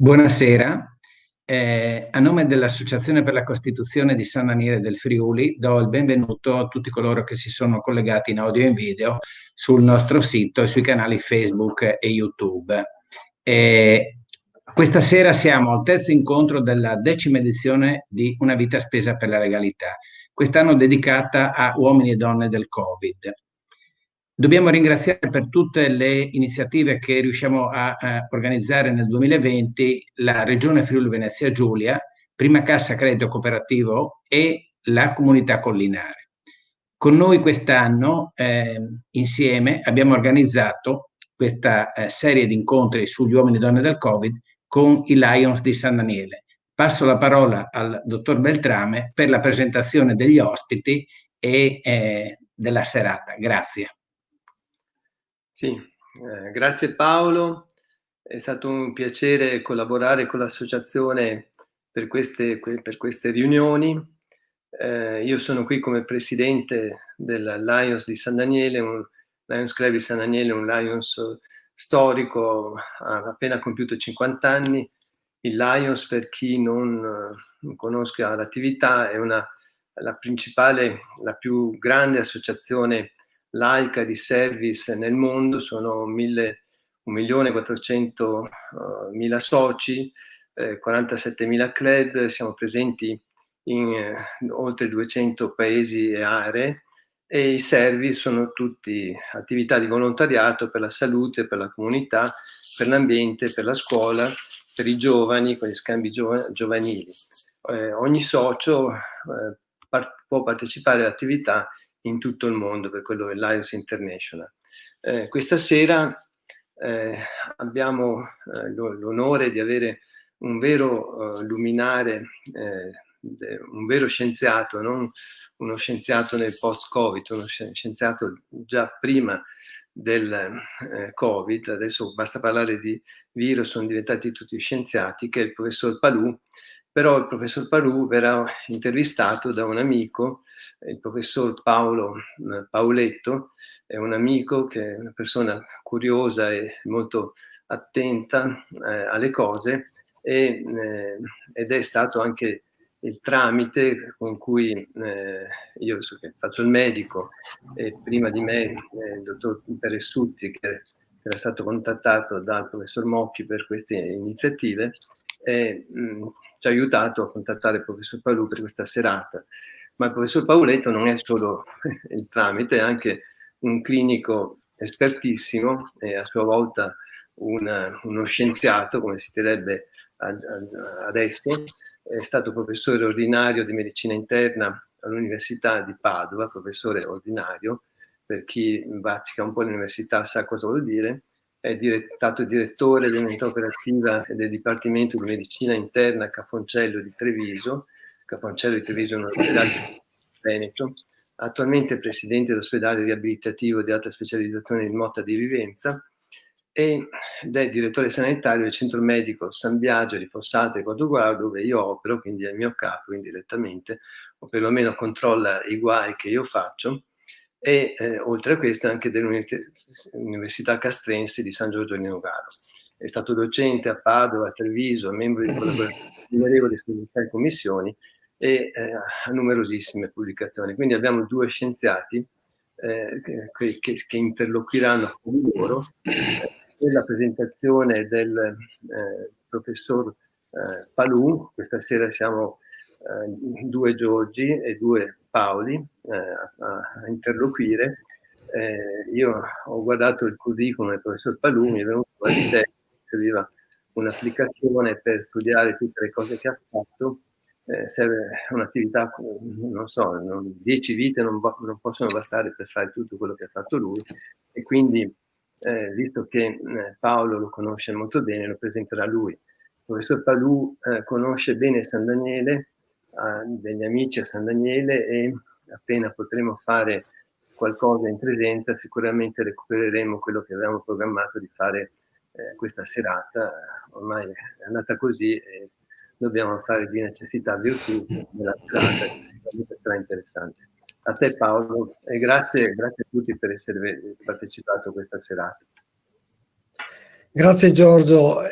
Buonasera. A nome dell'Associazione per la Costituzione di San Daniele del Friuli do il benvenuto a tutti coloro che si sono collegati in audio e in video sul nostro sito e sui canali Facebook e YouTube. Questa sera siamo al terzo incontro della 10ª edizione di Una vita spesa per la legalità, quest'anno dedicata a uomini e donne del Covid. Dobbiamo ringraziare per tutte le iniziative che riusciamo a organizzare nel 2020 la Regione Friuli Venezia Giulia, Prima Cassa Credito Cooperativo e la Comunità Collinare. Con noi quest'anno, insieme, abbiamo organizzato questa serie di incontri sugli uomini e donne del Covid con i Lions di San Daniele. Passo la parola al dottor Beltrame per la presentazione degli ospiti e della serata. Grazie. Sì, grazie Paolo, è stato un piacere collaborare con l'associazione per queste riunioni. Io sono qui come presidente del Lions di San Daniele, un Lions Club di San Daniele, un Lions storico, ha appena compiuto 50 anni. Il Lions, per chi non conosca l'attività, è la principale, la più grande associazione laica di service nel mondo. Sono 1.400.000 soci, 47.000 club, siamo presenti in oltre 200 paesi e aree, e i service sono tutti attività di volontariato per la salute, per la comunità, per l'ambiente, per la scuola, per i giovani, con gli scambi giovanili. Ogni socio può partecipare all'attività in tutto il mondo, per quello è Lions International. Questa sera abbiamo l'onore di avere un vero luminare, un vero scienziato, non uno scienziato nel post-Covid, uno scienziato già prima del Covid. Adesso basta parlare di virus, sono diventati tutti scienziati, che è il professor Palù. Però il professor Palù verrà intervistato da un amico, il professor Paolo Pauletto. È un amico che è una persona curiosa e molto attenta alle cose, ed è stato anche il tramite con cui io faccio il medico, e prima di me il dottor Peressutti, che era stato contattato dal professor Mocchi per queste iniziative, ci ha aiutato a contattare il professor Palù per questa serata. Ma il professor Pauletto non è solo il tramite, è anche un clinico espertissimo e a sua volta uno scienziato, come si direbbe adesso. È stato professore ordinario di medicina interna all'Università di Padova, professore ordinario, per chi bazzica un po' l'università sa cosa vuol dire. È stato direttore dell'unità operativa e del Dipartimento di Medicina Interna Cafoncello di Treviso. Cafoncello di Treviso è un ospedale veneto. Attualmente è presidente dell'ospedale riabilitativo di alta specializzazione di Motta di Vivenza, ed è direttore sanitario del centro medico San Biagio di Fossate e Portogallo, dove io opero, quindi è il mio capo indirettamente, o perlomeno controlla i guai che io faccio. E oltre a questo anche dell'Università Castrense di San Giorgio di Nogaro. È stato docente a Padova, a Treviso, membro di innumerevoli società e commissioni, e ha numerosissime pubblicazioni. Quindi abbiamo due scienziati che interloquiranno con loro. La presentazione del professor Palù. Questa sera siamo due Giorgi e due Paoli a interloquire. Io ho guardato il curriculum del professor Palù, mi è venuto l'idea che serviva un'applicazione per studiare tutte le cose che ha fatto. Serve un'attività, non so, 10 vite non possono bastare per fare tutto quello che ha fatto lui, e quindi visto che Paolo lo conosce molto bene, lo presenterà lui. Il professor Palù conosce bene San Daniele, ha degli amici a San Daniele, e appena potremo fare qualcosa in presenza sicuramente recupereremo quello che avevamo programmato di fare questa serata. Ormai è andata così e dobbiamo fare di necessità virtù nella serata, che sarà interessante. A te Paolo, e grazie a tutti per essere partecipato a questa serata. Grazie Giorgio.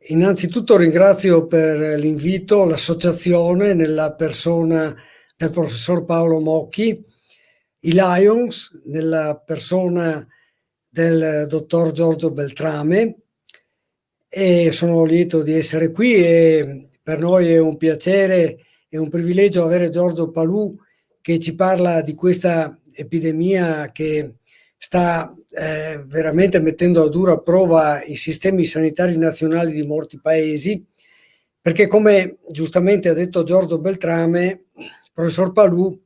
Innanzitutto ringrazio per l'invito l'associazione nella persona del professor Paolo Mocchi, i Lions nella persona del dottor Giorgio Beltrame, e sono lieto di essere qui e per noi è un piacere e un privilegio avere Giorgio Palù che ci parla di questa epidemia che sta veramente mettendo a dura prova i sistemi sanitari nazionali di molti paesi, perché come giustamente ha detto Giorgio Beltrame, il professor Palù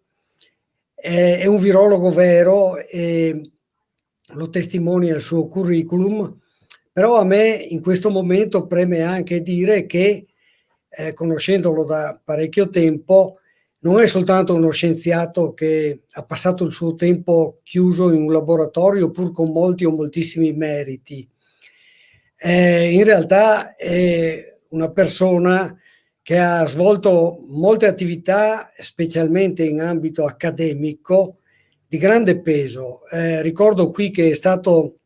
è un virologo vero e lo testimonia il suo curriculum, però a me in questo momento preme anche dire che, conoscendolo da parecchio tempo, non è soltanto uno scienziato che ha passato il suo tempo chiuso in un laboratorio pur con molti o moltissimi meriti. In realtà è una persona che ha svolto molte attività, specialmente in ambito accademico, di grande peso. Ricordo qui che è stato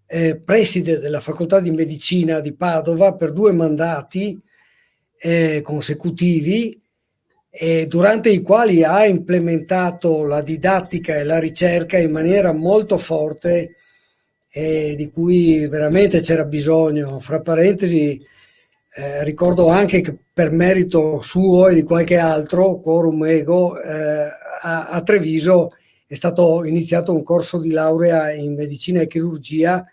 preside della Facoltà di Medicina di Padova per 2 mandati consecutivi, durante i quali ha implementato la didattica e la ricerca in maniera molto forte, di cui veramente c'era bisogno. Fra parentesi, ricordo anche che per merito suo e di qualche altro, quorum ego, a Treviso è stato iniziato un corso di laurea in medicina e chirurgia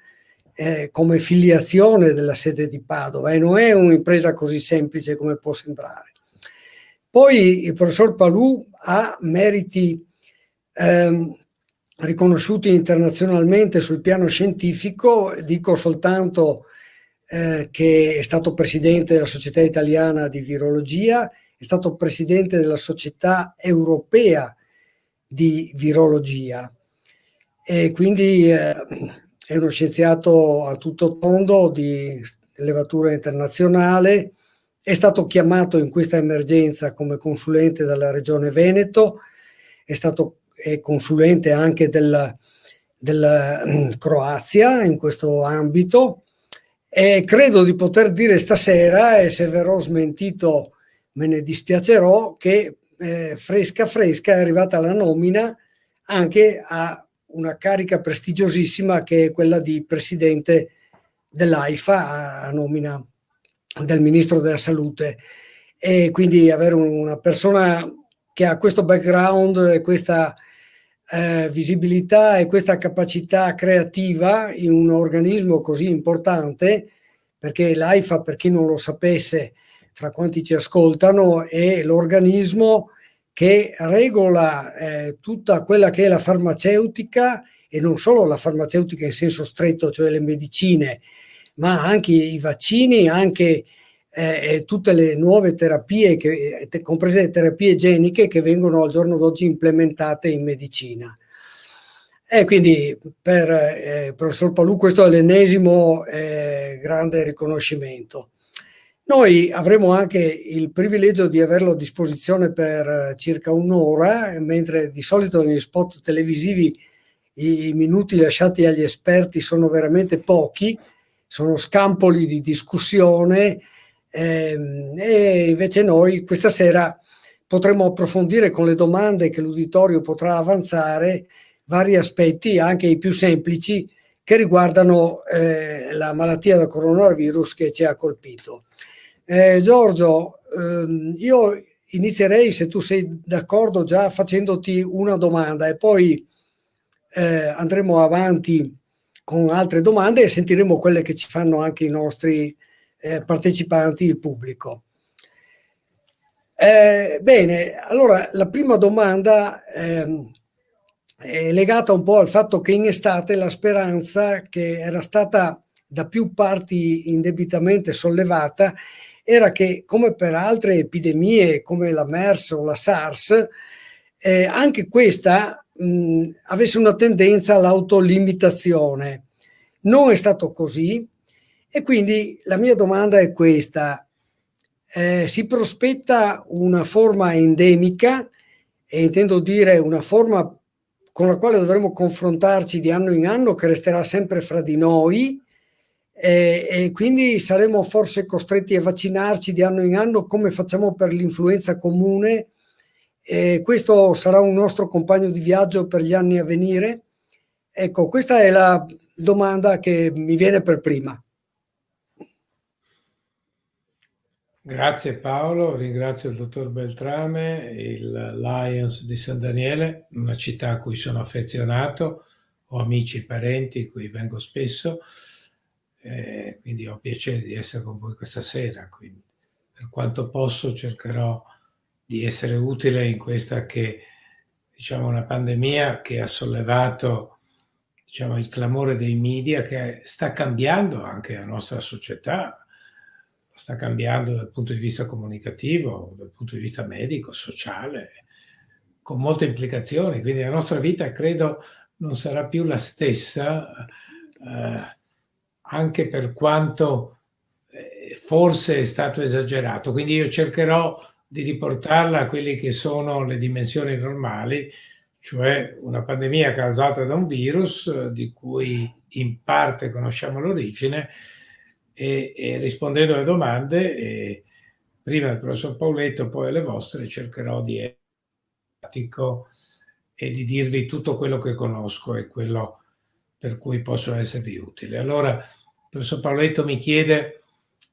come filiazione della sede di Padova, e non è un'impresa così semplice come può sembrare. Poi il professor Palù ha meriti riconosciuti internazionalmente sul piano scientifico. Dico soltanto che è stato presidente della Società Italiana di Virologia, è stato presidente della Società Europea di Virologia, e quindi è uno scienziato a tutto tondo di levatura internazionale. È stato chiamato in questa emergenza come consulente dalla Regione Veneto, è stato consulente anche della Croazia in questo ambito, e credo di poter dire stasera, e se verrò smentito me ne dispiacerò, che fresca fresca è arrivata la nomina anche a una carica prestigiosissima che è quella di presidente dell'AIFA, a nomina del ministro della salute. E quindi avere una persona che ha questo background e questa visibilità e questa capacità creativa in un organismo così importante, perché l'AIFA, per chi non lo sapesse, fra quanti ci ascoltano, è l'organismo che regola tutta quella che è la farmaceutica, e non solo la farmaceutica in senso stretto, cioè le medicine, ma anche i vaccini, anche tutte le nuove terapie, comprese le terapie geniche, che vengono al giorno d'oggi implementate in medicina. E quindi per il professor Palù questo è l'ennesimo grande riconoscimento. Noi avremo anche il privilegio di averlo a disposizione per circa un'ora, mentre di solito negli spot televisivi i minuti lasciati agli esperti sono veramente pochi, sono scampoli di discussione, e invece noi questa sera potremo approfondire con le domande che l'uditorio potrà avanzare vari aspetti, anche i più semplici, che riguardano la malattia da coronavirus che ci ha colpito. Giorgio, io inizierei, se tu sei d'accordo, già facendoti una domanda, e poi andremo avanti con altre domande e sentiremo quelle che ci fanno anche i nostri partecipanti, il pubblico. Bene, allora la prima domanda è legata un po' al fatto che in estate la speranza, che era stata da più parti indebitamente sollevata, era che, come per altre epidemie come la MERS o la SARS, anche questa avesse una tendenza all'autolimitazione. Non è stato così, e quindi la mia domanda è questa: si prospetta una forma endemica, e intendo dire una forma con la quale dovremo confrontarci di anno in anno, che resterà sempre fra di noi, e quindi saremo forse costretti a vaccinarci di anno in anno come facciamo per l'influenza comune. Questo sarà un nostro compagno di viaggio per gli anni a venire. Ecco, questa è la domanda che mi viene per prima. Grazie Paolo, ringrazio il dottor Beltrame, il Lions di San Daniele, una città a cui sono affezionato, ho amici e parenti, qui vengo spesso, quindi ho piacere di essere con voi questa sera. Quindi, per quanto posso cercherò di essere utile in questa che, diciamo, una pandemia che ha sollevato, diciamo, il clamore dei media, che sta cambiando anche la nostra società, sta cambiando dal punto di vista comunicativo, dal punto di vista medico, sociale, con molte implicazioni. Quindi la nostra vita, credo, non sarà più la stessa, anche per quanto forse è stato esagerato. Quindi io cercherò di riportarla a quelle che sono le dimensioni normali, cioè una pandemia causata da un virus di cui in parte conosciamo l'origine, e rispondendo alle domande, prima del professor Pauletto, poi alle vostre, cercherò di essere pratico e di dirvi tutto quello che conosco e quello per cui posso esservi utile. Allora, il professor Pauletto mi chiede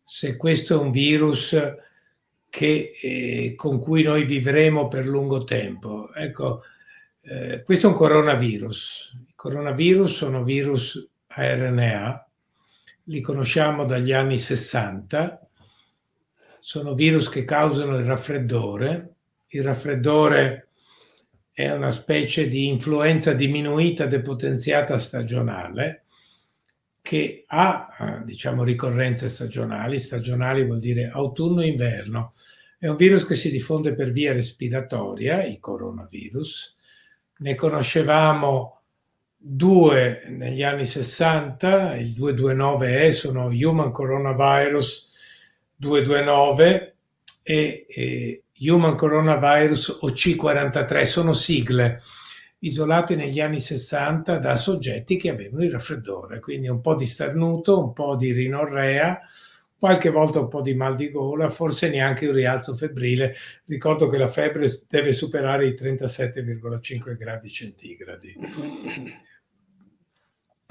se questo è un virus con cui noi vivremo per lungo tempo. Ecco, questo è un coronavirus. I coronavirus sono virus a RNA, li conosciamo dagli anni 60, sono virus che causano il raffreddore. Il raffreddore è una specie di influenza diminuita, depotenziata stagionale, che ha, diciamo, ricorrenze stagionali. Stagionali vuol dire autunno-inverno. È un virus che si diffonde per via respiratoria, i coronavirus. Ne conoscevamo due negli anni 60, il 229E, sono Human Coronavirus 229 e Human Coronavirus OC43, sono sigle isolate negli anni 60 da soggetti che avevano il raffreddore, quindi un po' di starnuto, un po' di rinorrea, qualche volta un po' di mal di gola, forse neanche un rialzo febbrile. Ricordo che la febbre deve superare i 37,5 gradi centigradi.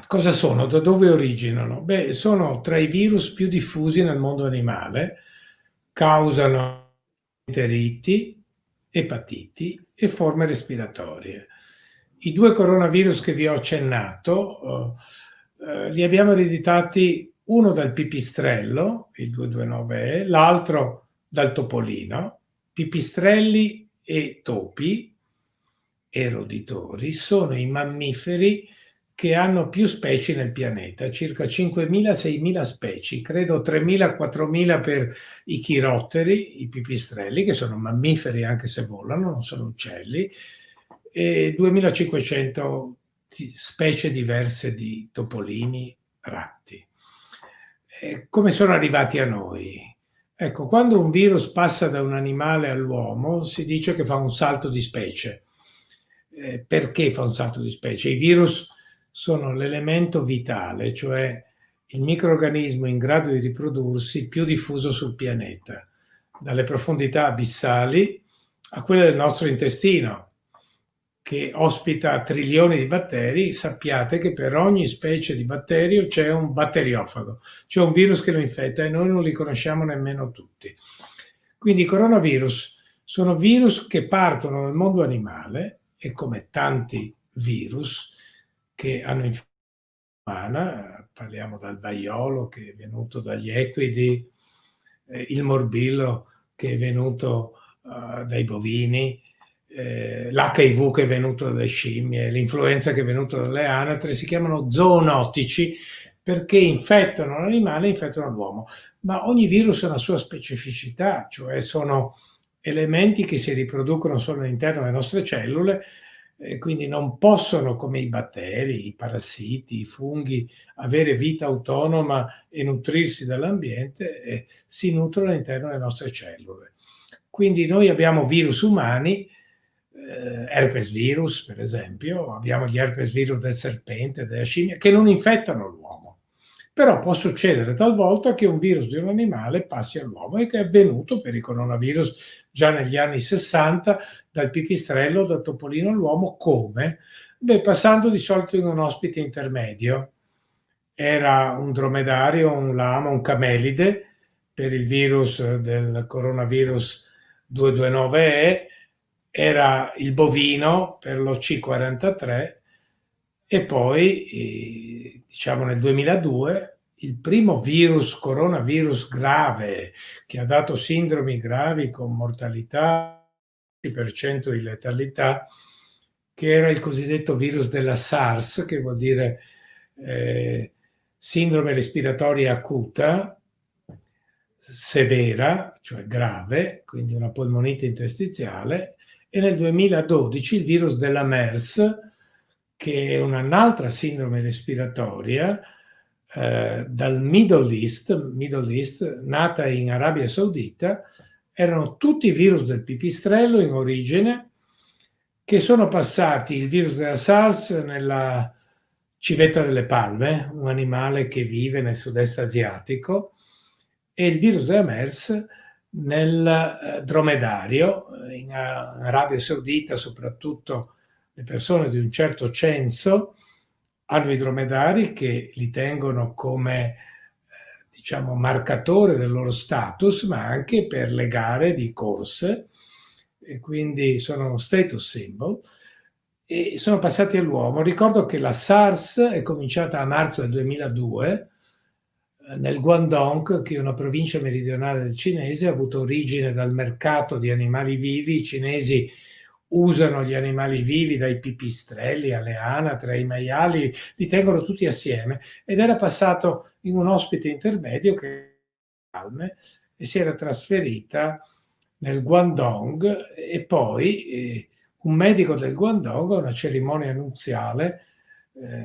Cosa sono? Da dove originano? Beh, sono tra i virus più diffusi nel mondo animale, causano enteriti, epatiti e forme respiratorie. I due coronavirus che vi ho accennato li abbiamo ereditati, uno dal pipistrello, il 229E, l'altro dal topolino. Pipistrelli e topi, e roditori, sono i mammiferi che hanno più specie nel pianeta, circa 5.000-6.000 specie, credo 3.000-4.000 per i chirotteri, i pipistrelli, che sono mammiferi anche se volano, non sono uccelli, e 2.500 specie diverse di topolini, ratti. Come sono arrivati a noi? Ecco, quando un virus passa da un animale all'uomo, si dice che fa un salto di specie. Perché fa un salto di specie? I virus sono l'elemento vitale, cioè il microrganismo in grado di riprodursi più diffuso sul pianeta, dalle profondità abissali a quelle del nostro intestino, che ospita trilioni di batteri. Sappiate che per ogni specie di batterio c'è un batteriofago, c'è un virus che lo infetta e noi non li conosciamo nemmeno tutti. Quindi i coronavirus sono virus che partono dal mondo animale e, come tanti virus che hanno infezione umana, parliamo dal vaiolo che è venuto dagli equidi, il morbillo che è venuto dai bovini, l'HIV che è venuto dalle scimmie, l'influenza che è venuta dalle anatre, si chiamano zoonotici perché infettano l'animale e infettano l'uomo. Ma ogni virus ha una sua specificità, cioè sono elementi che si riproducono solo all'interno delle nostre cellule, quindi non possono, come i batteri, i parassiti, i funghi, avere vita autonoma e nutrirsi dall'ambiente, e si nutrono all'interno delle nostre cellule. Quindi noi abbiamo virus umani, herpes virus per esempio, abbiamo gli herpes virus del serpente, della scimmia, che non infettano l'uomo, Però può succedere talvolta che un virus di un animale passi all'uomo, e che è avvenuto per i coronavirus già negli anni 60, dal pipistrello, dal topolino all'uomo. Come? Beh, passando di solito in un ospite intermedio. Era un dromedario, un lama, un camelide per il virus del coronavirus 229E, era il bovino per lo C43, e poi, diciamo nel 2002, il primo coronavirus grave che ha dato sindromi gravi con mortalità 10% di letalità, che era il cosiddetto virus della SARS, che vuol dire sindrome respiratoria acuta severa, cioè grave, quindi una polmonite interstiziale. E nel 2012 il virus della MERS, che è un'altra sindrome respiratoria, dal Middle East, nata in Arabia Saudita. Erano tutti virus del pipistrello in origine, che sono passati, il virus della SARS nella civetta delle palme, un animale che vive nel sud-est asiatico, e il virus della MERS nel dromedario. In Arabia Saudita, soprattutto le persone di un certo censo hanno i dromedari, che li tengono come diciamo marcatore del loro status, ma anche per le gare di corse, e quindi sono uno status symbol, e sono passati all'uomo. Ricordo che la SARS è cominciata a marzo del 2002 nel Guangdong, che è una provincia meridionale del cinese, ha avuto origine dal mercato di animali vivi. I cinesi usano gli animali vivi, dai pipistrelli alle anatre, ai maiali, li tengono tutti assieme, ed era passato in un ospite intermedio che palme, e si era trasferita nel Guangdong, e poi un medico del Guangdong, a una cerimonia nuziale,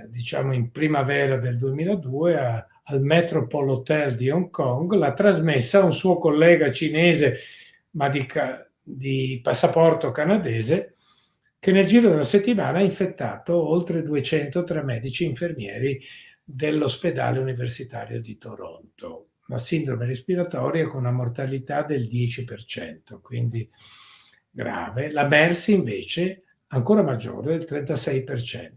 diciamo in primavera del 2002 al Metropole Hotel di Hong Kong, l'ha trasmessa a un suo collega cinese, ma di passaporto canadese, che nel giro di una settimana ha infettato oltre 200 tra medici e infermieri dell'ospedale universitario di Toronto. Una sindrome respiratoria con una mortalità del 10%, quindi grave. La MERS invece ancora maggiore, del 36%.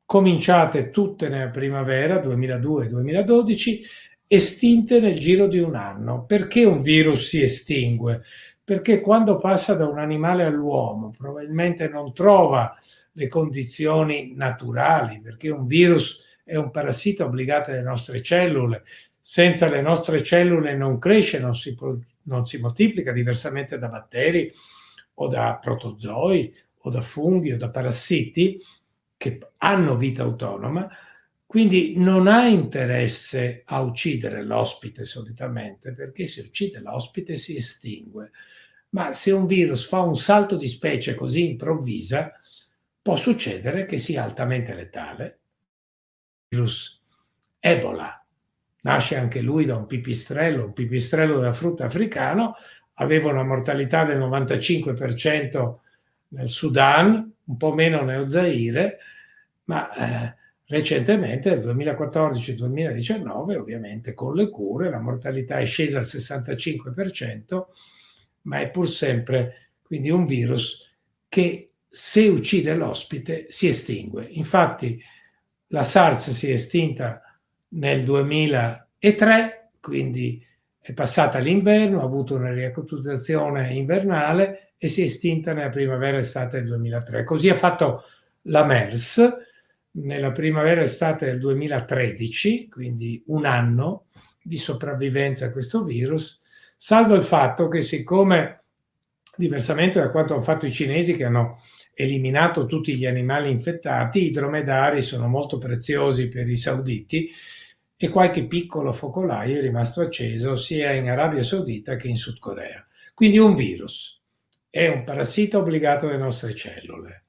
Cominciate tutte nella primavera 2002-2012, estinte nel giro di un anno. Perché un virus si estingue? Perché quando passa da un animale all'uomo probabilmente non trova le condizioni naturali, perché un virus è un parassita obbligato alle nostre cellule. Senza le nostre cellule non cresce, non si moltiplica, diversamente da batteri o da protozoi o da funghi o da parassiti che hanno vita autonoma. Quindi non ha interesse a uccidere l'ospite solitamente, perché se uccide l'ospite si estingue. Ma se un virus fa un salto di specie così improvvisa, può succedere che sia altamente letale. Il virus Ebola nasce anche lui da un pipistrello da frutta africano, aveva una mortalità del 95% nel Sudan, un po' meno nel Zaire, ma recentemente, nel 2014-2019, ovviamente con le cure, la mortalità è scesa al 65%, ma è pur sempre quindi un virus che, se uccide l'ospite, si estingue. Infatti la SARS si è estinta nel 2003, quindi è passata l'inverno, ha avuto una riacutizzazione invernale e si è estinta nella primavera estate del 2003. Così ha fatto la MERS nella primavera estate del 2013, quindi un anno di sopravvivenza a questo virus, salvo il fatto che, siccome, diversamente da quanto hanno fatto i cinesi, che hanno eliminato tutti gli animali infettati, i dromedari sono molto preziosi per i sauditi, e qualche piccolo focolaio è rimasto acceso sia in Arabia Saudita che in Sud Corea. Quindi un virus è un parassita obbligato alle nostre cellule.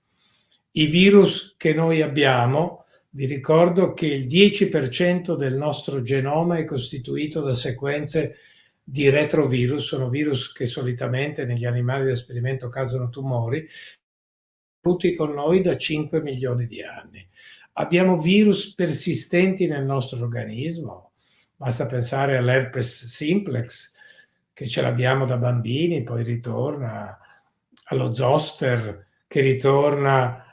I virus che noi abbiamo, vi ricordo che il 10% del nostro genoma è costituito da sequenze di retrovirus, sono virus che solitamente negli animali da esperimento causano tumori, tutti con noi da 5 milioni di anni. abbiamo virus persistenti nel nostro organismo. Basta pensare all'herpes simplex, che ce l'abbiamo da bambini, poi ritorna, allo zoster, che ritorna,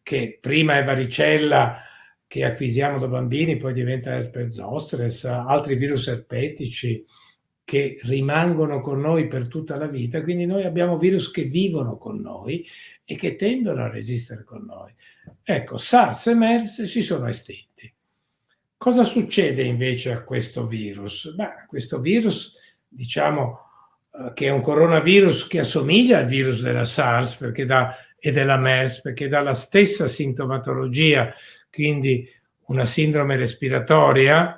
che prima è varicella, che acquisiamo da bambini, poi diventa herpes zoster, altri virus erpetici che rimangono con noi per tutta la vita. Quindi noi abbiamo virus che vivono con noi e che tendono a resistere con noi. Ecco, SARS e MERS si sono estinti. Cosa succede invece a questo virus? Beh, questo virus, diciamo che è un coronavirus che assomiglia al virus della SARS e della MERS, perché dà la stessa sintomatologia, quindi una sindrome respiratoria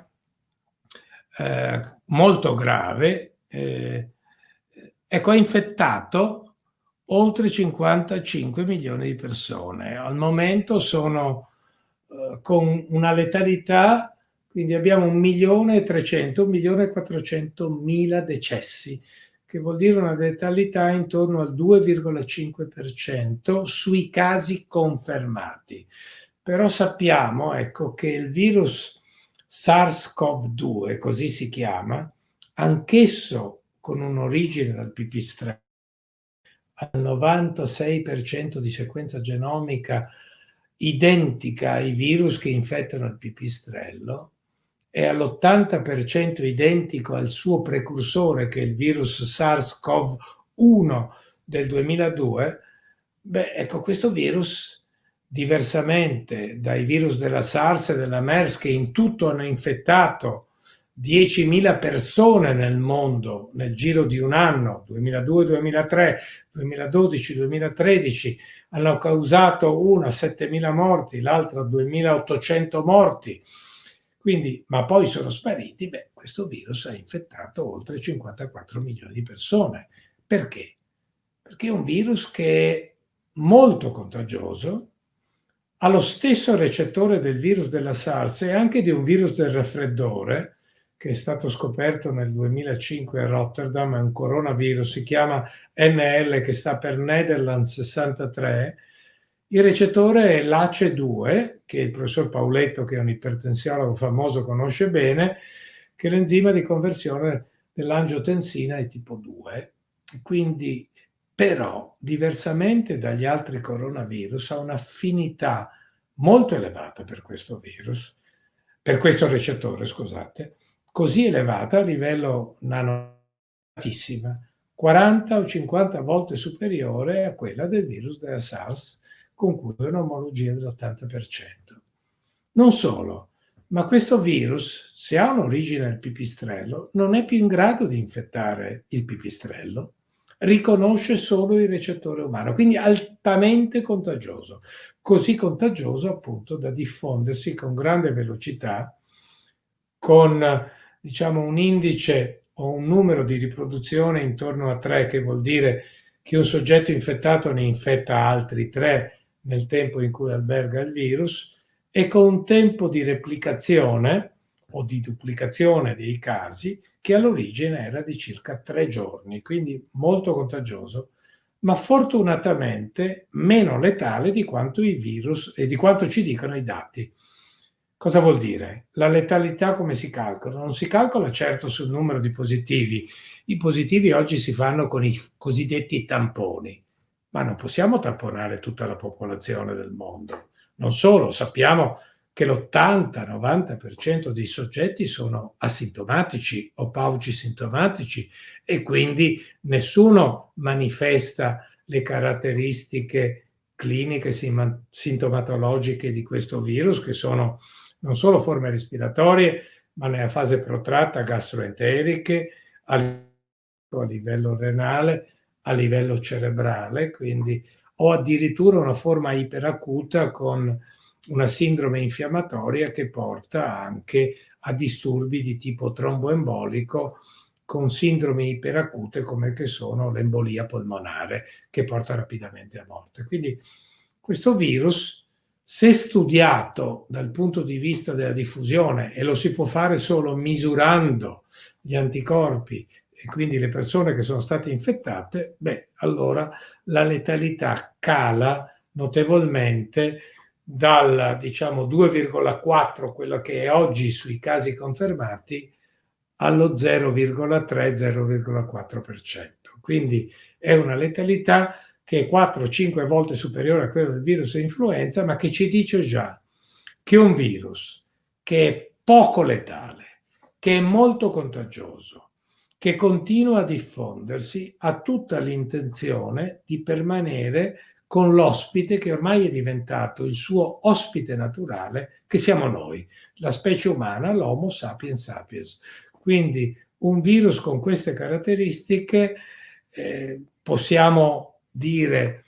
molto grave. Ecco, ha infettato oltre 55 milioni di persone. Al momento sono con una letalità, quindi abbiamo 1.400.000 decessi, che vuol dire una letalità intorno al 2,5% sui casi confermati. Però sappiamo, ecco, che il virus SARS-CoV-2, così si chiama, anch'esso con un'origine dal pipistrello, al 96% di sequenza genomica identica ai virus che infettano il pipistrello, è all'80% identico al suo precursore, che è il virus SARS-CoV-1 del 2002, beh, ecco, questo virus, diversamente dai virus della SARS e della MERS, che in tutto hanno infettato 10.000 persone nel mondo nel giro di un anno, 2002, 2003, 2012, 2013, hanno causato una 7.000 morti, l'altra 2.800 morti. Quindi, ma poi sono spariti. Beh, questo virus ha infettato oltre 54 milioni di persone. Perché? Perché è un virus che è molto contagioso, ha lo stesso recettore del virus della SARS e anche di un virus del raffreddore, che è stato scoperto nel 2005 a Rotterdam, è un coronavirus, si chiama NL, che sta per Netherlands 63. Il recettore è l'ACE2, che il professor Pauletto, che è un ipertensiologo famoso, conosce bene, che è l'enzima di conversione dell'angiotensina di tipo 2. Quindi, però, diversamente dagli altri coronavirus, ha un'affinità molto elevata per questo virus, per questo recettore, scusate, così elevata a livello nanometrissima, 40 o 50 volte superiore a quella del virus della SARS, con cui è un'omologia dell'80%. Non solo, ma questo virus, se ha un'origine nel pipistrello, non è più in grado di infettare il pipistrello, riconosce solo il recettore umano, quindi altamente contagioso, così contagioso appunto da diffondersi con grande velocità, con, diciamo, un indice o un numero di riproduzione intorno a 3, che vuol dire che un soggetto infettato ne infetta altri 3 nel tempo in cui alberga il virus, e con un tempo di replicazione o di duplicazione dei casi che all'origine era di circa 3 giorni, quindi molto contagioso, ma fortunatamente meno letale di quanto i virus e di quanto ci dicono i dati. Cosa vuol dire? La letalità come si calcola? Non si calcola certo sul numero di positivi. I positivi oggi si fanno con i cosiddetti tamponi, ma non possiamo tamponare tutta la popolazione del mondo. Non solo, sappiamo che l'80-90% dei soggetti sono asintomatici o paucisintomatici e quindi nessuno manifesta le caratteristiche cliniche sintomatologiche di questo virus, che sono non solo forme respiratorie, ma nella fase protratta gastroenteriche, a livello renale, a livello cerebrale, quindi, o addirittura una forma iperacuta con una sindrome infiammatoria che porta anche a disturbi di tipo tromboembolico, con sindromi iperacute come che sono l'embolia polmonare, che porta rapidamente a morte. Quindi questo virus, se studiato dal punto di vista della diffusione, e lo si può fare solo misurando gli anticorpi e quindi le persone che sono state infettate, beh, allora la letalità cala notevolmente dal diciamo 2,4, quello che è oggi sui casi confermati, allo 0,3-0,4%. Quindi è una letalità che è 4-5 volte superiore a quella del virus influenza, ma che ci dice già che un virus che è poco letale, che è molto contagioso, che continua a diffondersi, ha tutta l'intenzione di permanere con l'ospite che ormai è diventato il suo ospite naturale, che siamo noi, la specie umana, l'Homo sapiens sapiens. Quindi un virus con queste caratteristiche possiamo dire,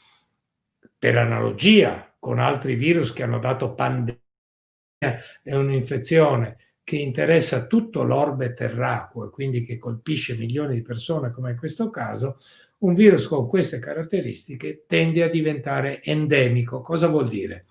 per analogia con altri virus che hanno dato pandemia, è un'infezione che interessa tutto l'orbe terracqueo e quindi che colpisce milioni di persone, come in questo caso, un virus con queste caratteristiche tende a diventare endemico. Cosa vuol dire?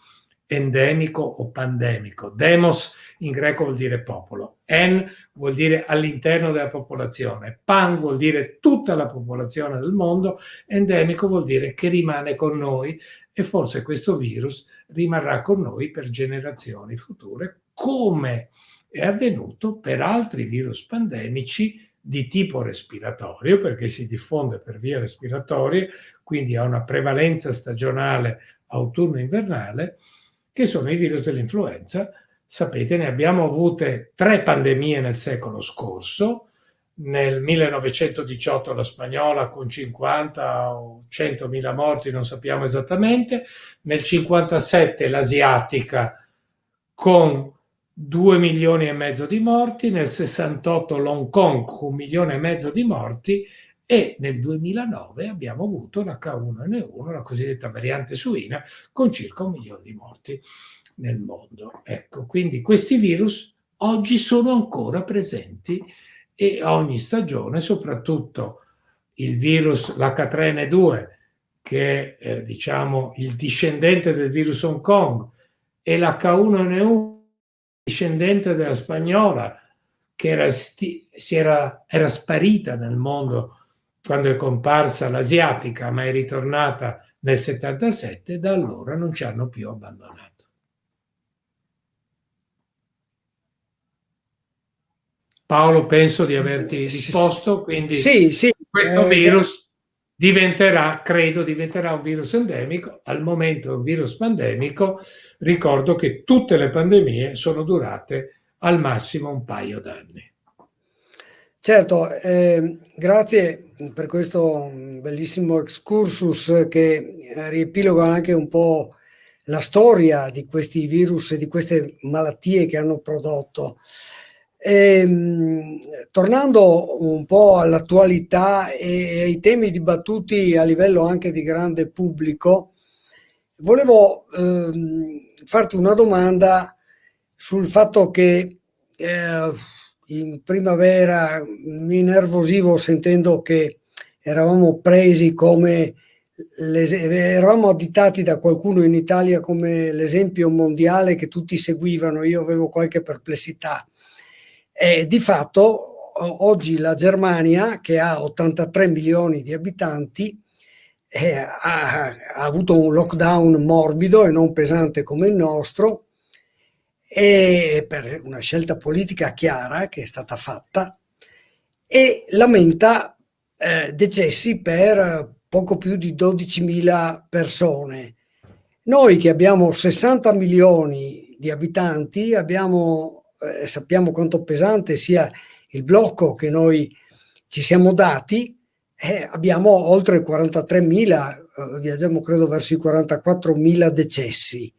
Endemico o pandemico. Demos in greco vuol dire popolo, en vuol dire all'interno della popolazione, pan vuol dire tutta la popolazione del mondo, endemico vuol dire che rimane con noi, e forse questo virus rimarrà con noi per generazioni future, come è avvenuto per altri virus pandemici di tipo respiratorio, perché si diffonde per via respiratoria, quindi ha una prevalenza stagionale autunno-invernale, che sono i virus dell'influenza. Sapete, ne abbiamo avute 3 pandemie nel secolo scorso. Nel 1918 la spagnola con 50 o 100.000 morti, non sappiamo esattamente. Nel 1957 l'asiatica con 2 milioni e mezzo di morti. Nel 68 l'Hong Kong con 1,5 milioni di morti. E nel 2009 abbiamo avuto la K1N1, la cosiddetta variante suina, con circa 1 milione di morti nel mondo. Ecco, quindi questi virus oggi sono ancora presenti e ogni stagione, soprattutto il virus, l'H3N2, che è diciamo il discendente del virus Hong Kong, e l'H1N1, discendente della spagnola, che era sparita nel mondo quando è comparsa l'asiatica, ma è ritornata nel 77, da allora non ci hanno più abbandonato. Paolo, penso di averti risposto, quindi sì, questo virus credo diventerà un virus endemico. Al momento è un virus pandemico. Ricordo che tutte le pandemie sono durate al massimo un paio d'anni. Certo, grazie per questo bellissimo excursus che riepiloga anche un po' la storia di questi virus e di queste malattie che hanno prodotto. Tornando un po' all'attualità e ai temi dibattuti a livello anche di grande pubblico, volevo farti una domanda sul fatto che in primavera mi innervosivo sentendo che eravamo presi come eravamo additati da qualcuno in Italia come l'esempio mondiale che tutti seguivano. Io avevo qualche perplessità. Di fatto oggi la Germania, che ha 83 milioni di abitanti, ha avuto un lockdown morbido e non pesante come il nostro, e per una scelta politica chiara che è stata fatta, e lamenta decessi per poco più di 12.000 persone. Noi che abbiamo 60 milioni di abitanti sappiamo quanto pesante sia il blocco che noi ci siamo dati, abbiamo oltre 43.000, viaggiamo credo verso i 44.000 decessi.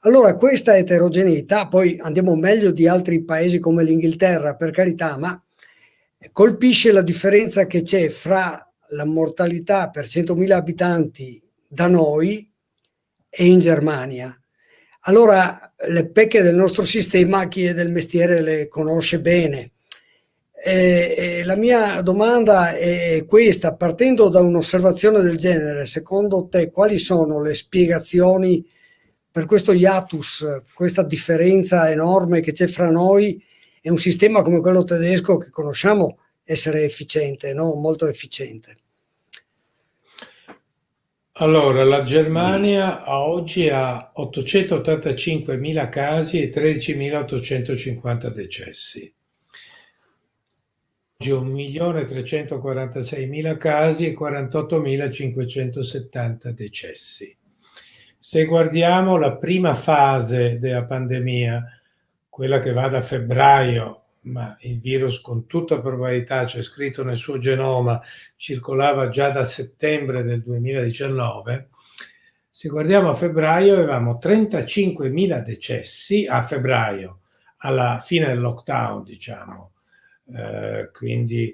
Allora questa eterogeneità, poi andiamo meglio di altri paesi come l'Inghilterra, per carità, ma colpisce la differenza che c'è fra la mortalità per 100.000 abitanti da noi e in Germania. Allora le pecche del nostro sistema chi è del mestiere le conosce bene. La mia domanda è questa: partendo da un'osservazione del genere, secondo te quali sono le spiegazioni per questo hiatus, questa differenza enorme che c'è fra noi e un sistema come quello tedesco che conosciamo essere efficiente, no? Molto efficiente? Allora, la Germania a oggi ha 885.000 casi e 13.850 decessi. Oggi 1.346.000 casi e 48.570 decessi. Se guardiamo la prima fase della pandemia, quella che va da febbraio, ma il virus con tutta probabilità, c'è scritto nel suo genoma, circolava già da settembre del 2019, se guardiamo a febbraio avevamo 35.000 decessi a febbraio, alla fine del lockdown, diciamo. Quindi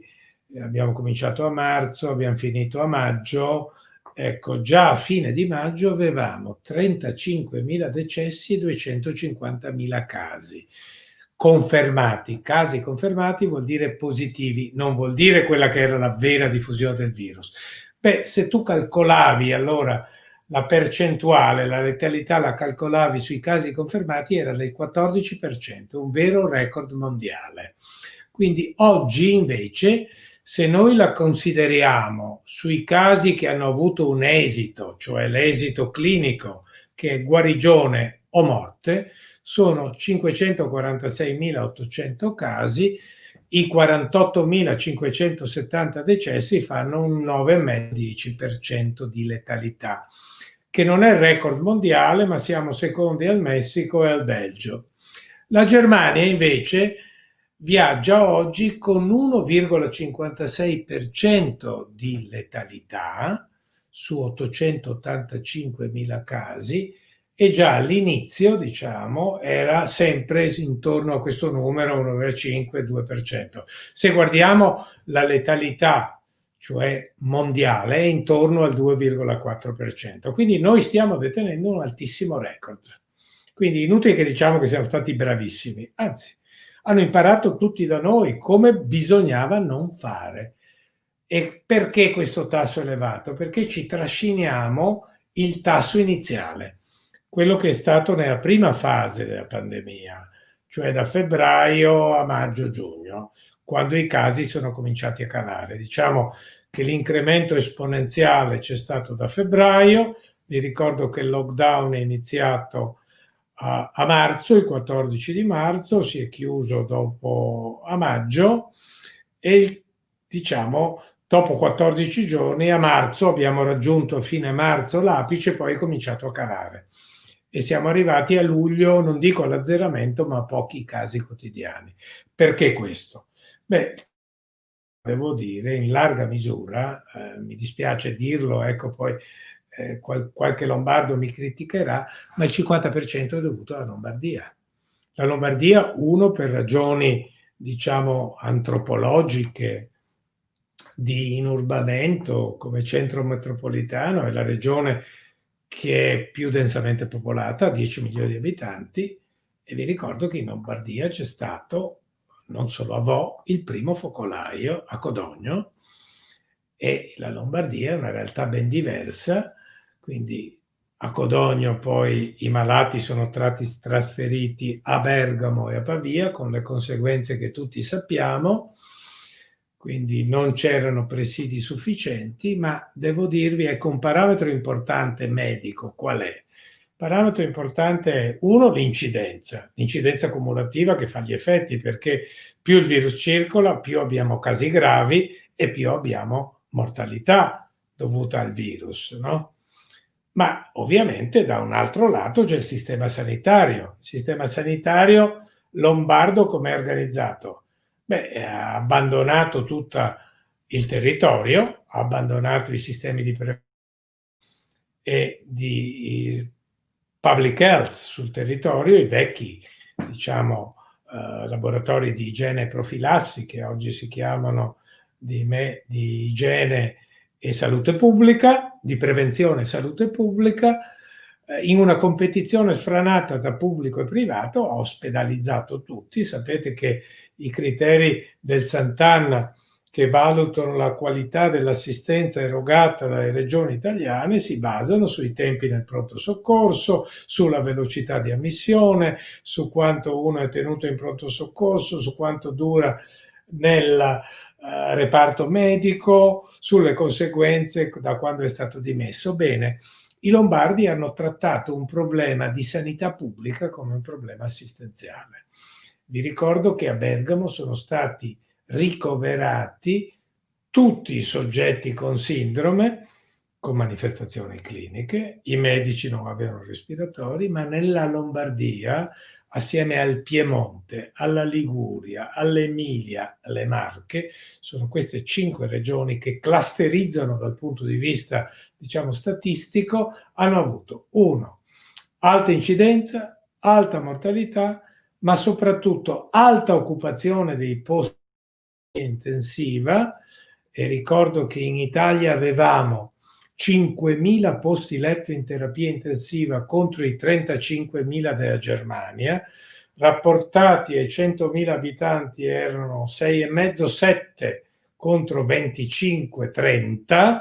abbiamo cominciato a marzo, abbiamo finito a maggio. Ecco, già a fine di maggio avevamo 35.000 decessi e 250.000 casi confermati. Casi confermati vuol dire positivi, non vuol dire quella che era la vera diffusione del virus. Beh, se tu calcolavi allora la percentuale, la letalità la calcolavi sui casi confermati, era del 14%, un vero record mondiale. Quindi oggi invece, se noi la consideriamo sui casi che hanno avuto un esito, cioè l'esito clinico, che è guarigione o morte, sono 546.800 casi, i 48.570 decessi fanno un 9,5-10% di letalità, che non è il record mondiale, ma siamo secondi al Messico e al Belgio. La Germania invece viaggia oggi con 1,56% di letalità su 885.000 casi, e già all'inizio, diciamo, era sempre intorno a questo numero, 1,5-2%. Se guardiamo la letalità, cioè mondiale, è intorno al 2,4%. Quindi noi stiamo detenendo un altissimo record. Quindi inutile che diciamo che siamo stati bravissimi, anzi, hanno imparato tutti da noi come bisognava non fare. E perché questo tasso è elevato? Perché ci trasciniamo il tasso iniziale, quello che è stato nella prima fase della pandemia, cioè da febbraio a maggio-giugno, quando i casi sono cominciati a calare. Diciamo che l'incremento esponenziale c'è stato da febbraio. Vi ricordo che il lockdown è iniziato a marzo, il 14 di marzo, si è chiuso dopo a maggio e diciamo dopo 14 giorni a marzo abbiamo raggiunto a fine marzo l'apice, poi è cominciato a calare e siamo arrivati a luglio, non dico all'azzeramento, ma a pochi casi quotidiani. Perché questo? Beh, devo dire in larga misura, mi dispiace dirlo, ecco poi qualche lombardo mi criticherà, ma il 50% è dovuto alla Lombardia. La Lombardia, uno, per ragioni, diciamo, antropologiche, di inurbamento come centro metropolitano, è la regione che è più densamente popolata, 10 milioni di abitanti, e vi ricordo che in Lombardia c'è stato, non solo a Vo, il primo focolaio a Codogno, e la Lombardia è una realtà ben diversa, quindi a Codogno poi i malati sono trasferiti a Bergamo e a Pavia, con le conseguenze che tutti sappiamo, quindi non c'erano presidi sufficienti, ma devo dirvi, ecco, un parametro importante medico qual è? Il parametro importante è, uno, l'incidenza cumulativa che fa gli effetti, perché più il virus circola, più abbiamo casi gravi e più abbiamo mortalità dovuta al virus, no? Ma ovviamente da un altro lato c'è il sistema sanitario. Il sistema sanitario lombardo come è organizzato? Beh, ha abbandonato tutto il territorio, ha abbandonato i sistemi di prevenzione e di public health sul territorio, i vecchi, diciamo, laboratori di igiene e profilassi, che oggi si chiamano di igiene e salute pubblica, di prevenzione e salute pubblica, in una competizione sfrenata tra pubblico e privato, ha ospedalizzato tutti. Sapete che i criteri del Sant'Anna che valutano la qualità dell'assistenza erogata dalle regioni italiane si basano sui tempi nel pronto soccorso, sulla velocità di ammissione, su quanto uno è tenuto in pronto soccorso, su quanto dura nella reparto medico, sulle conseguenze da quando è stato dimesso. Bene, i lombardi hanno trattato un problema di sanità pubblica come un problema assistenziale. Vi ricordo che a Bergamo sono stati ricoverati tutti i soggetti con sindrome, con manifestazioni cliniche, i medici non avevano respiratori, ma nella Lombardia, assieme al Piemonte, alla Liguria, all'Emilia, alle Marche, sono queste 5 regioni che clusterizzano dal punto di vista, diciamo, statistico, hanno avuto 1. Alta incidenza, alta mortalità, ma soprattutto alta occupazione dei posti intensiva, e ricordo che in Italia avevamo 5.000 posti letto in terapia intensiva contro i 35.000 della Germania, rapportati ai 100.000 abitanti erano 6,5-7 contro 25-30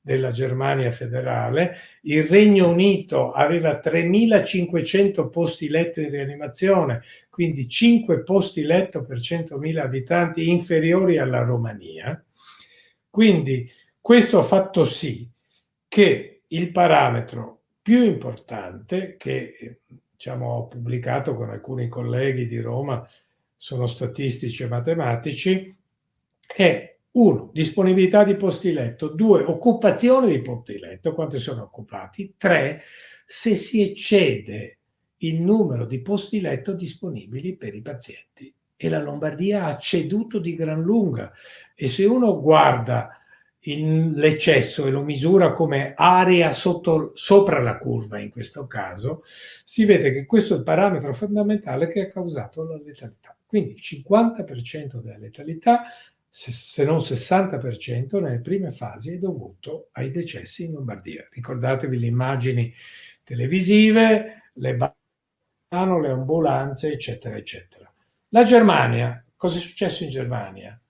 della Germania federale. Il Regno Unito aveva 3.500 posti letto in rianimazione, quindi 5 posti letto per 100.000 abitanti, inferiori alla Romania. Quindi questo ha fatto sì che il parametro più importante, che diciamo, ho pubblicato con alcuni colleghi di Roma, sono statistici e matematici, è 1. Disponibilità di posti letto, 2. Occupazione di posti letto, quanti sono occupati, 3. Se si eccede il numero di posti letto disponibili per i pazienti. E la Lombardia ha ceduto di gran lunga. E se uno guarda l'eccesso e lo misura come area sopra la curva, in questo caso, si vede che questo è il parametro fondamentale che ha causato la letalità. Quindi il 50% della letalità, se non 60%, nelle prime fasi è dovuto ai decessi in Lombardia. Ricordatevi le immagini televisive, le le ambulanze, eccetera, eccetera. La Germania, cosa è successo in Germania?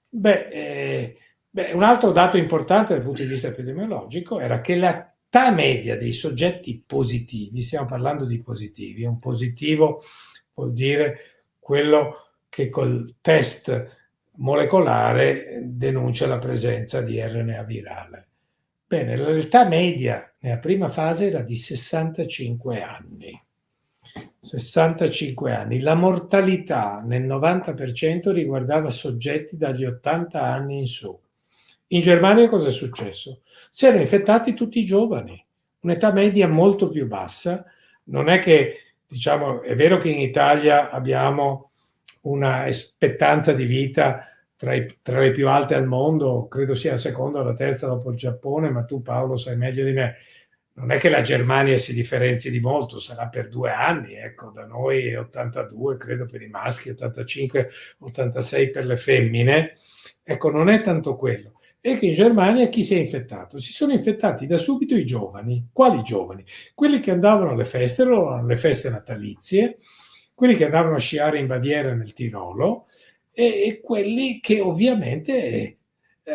Un altro dato importante dal punto di vista epidemiologico era che l'età media dei soggetti positivi, stiamo parlando di positivi, un positivo vuol dire quello che col test molecolare denuncia la presenza di RNA virale. Bene, l'età media nella prima fase era di 65 anni. 65 anni. La mortalità nel 90% riguardava soggetti dagli 80 anni in su. In Germania cosa è successo? Si erano infettati tutti i giovani, un'età media molto più bassa. Non è che, diciamo, è vero che in Italia abbiamo una aspettanza di vita tra le più alte al mondo, credo sia la seconda o la terza dopo il Giappone, ma tu Paolo sai meglio di me. Non è che la Germania si differenzi di molto, sarà per 2 anni, ecco, da noi è 82, credo per i maschi, 85, 86 per le femmine. Ecco, non è tanto quello. È che in Germania chi si è infettato? Si sono infettati da subito i giovani. Quali giovani? Quelli che andavano alle feste natalizie, quelli che andavano a sciare in Baviera nel Tirolo e quelli che ovviamente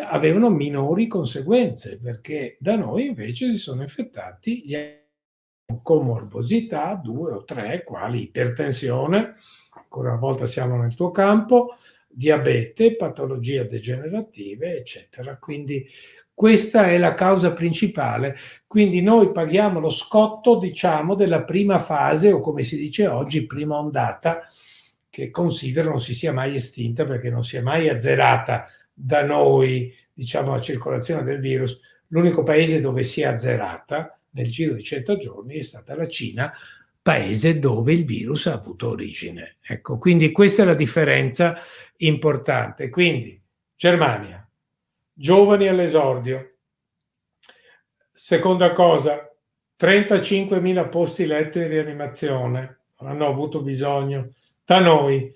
avevano minori conseguenze, perché da noi invece si sono infettati gli con morbosità 2 o 3, quali ipertensione, ancora una volta siamo nel tuo campo, diabete, patologie degenerative, eccetera. Quindi questa è la causa principale. Quindi noi paghiamo lo scotto, diciamo, della prima fase, o come si dice oggi, prima ondata, che considero non si sia mai estinta, perché non si è mai azzerata da noi, diciamo, la circolazione del virus. L'unico paese dove si è azzerata nel giro di 100 giorni è stata la Cina, paese dove il virus ha avuto origine. Ecco, quindi questa è la differenza importante. Quindi Germania, giovani all'esordio. Seconda cosa, 35.000 posti letto in rianimazione, non hanno avuto bisogno. Da noi,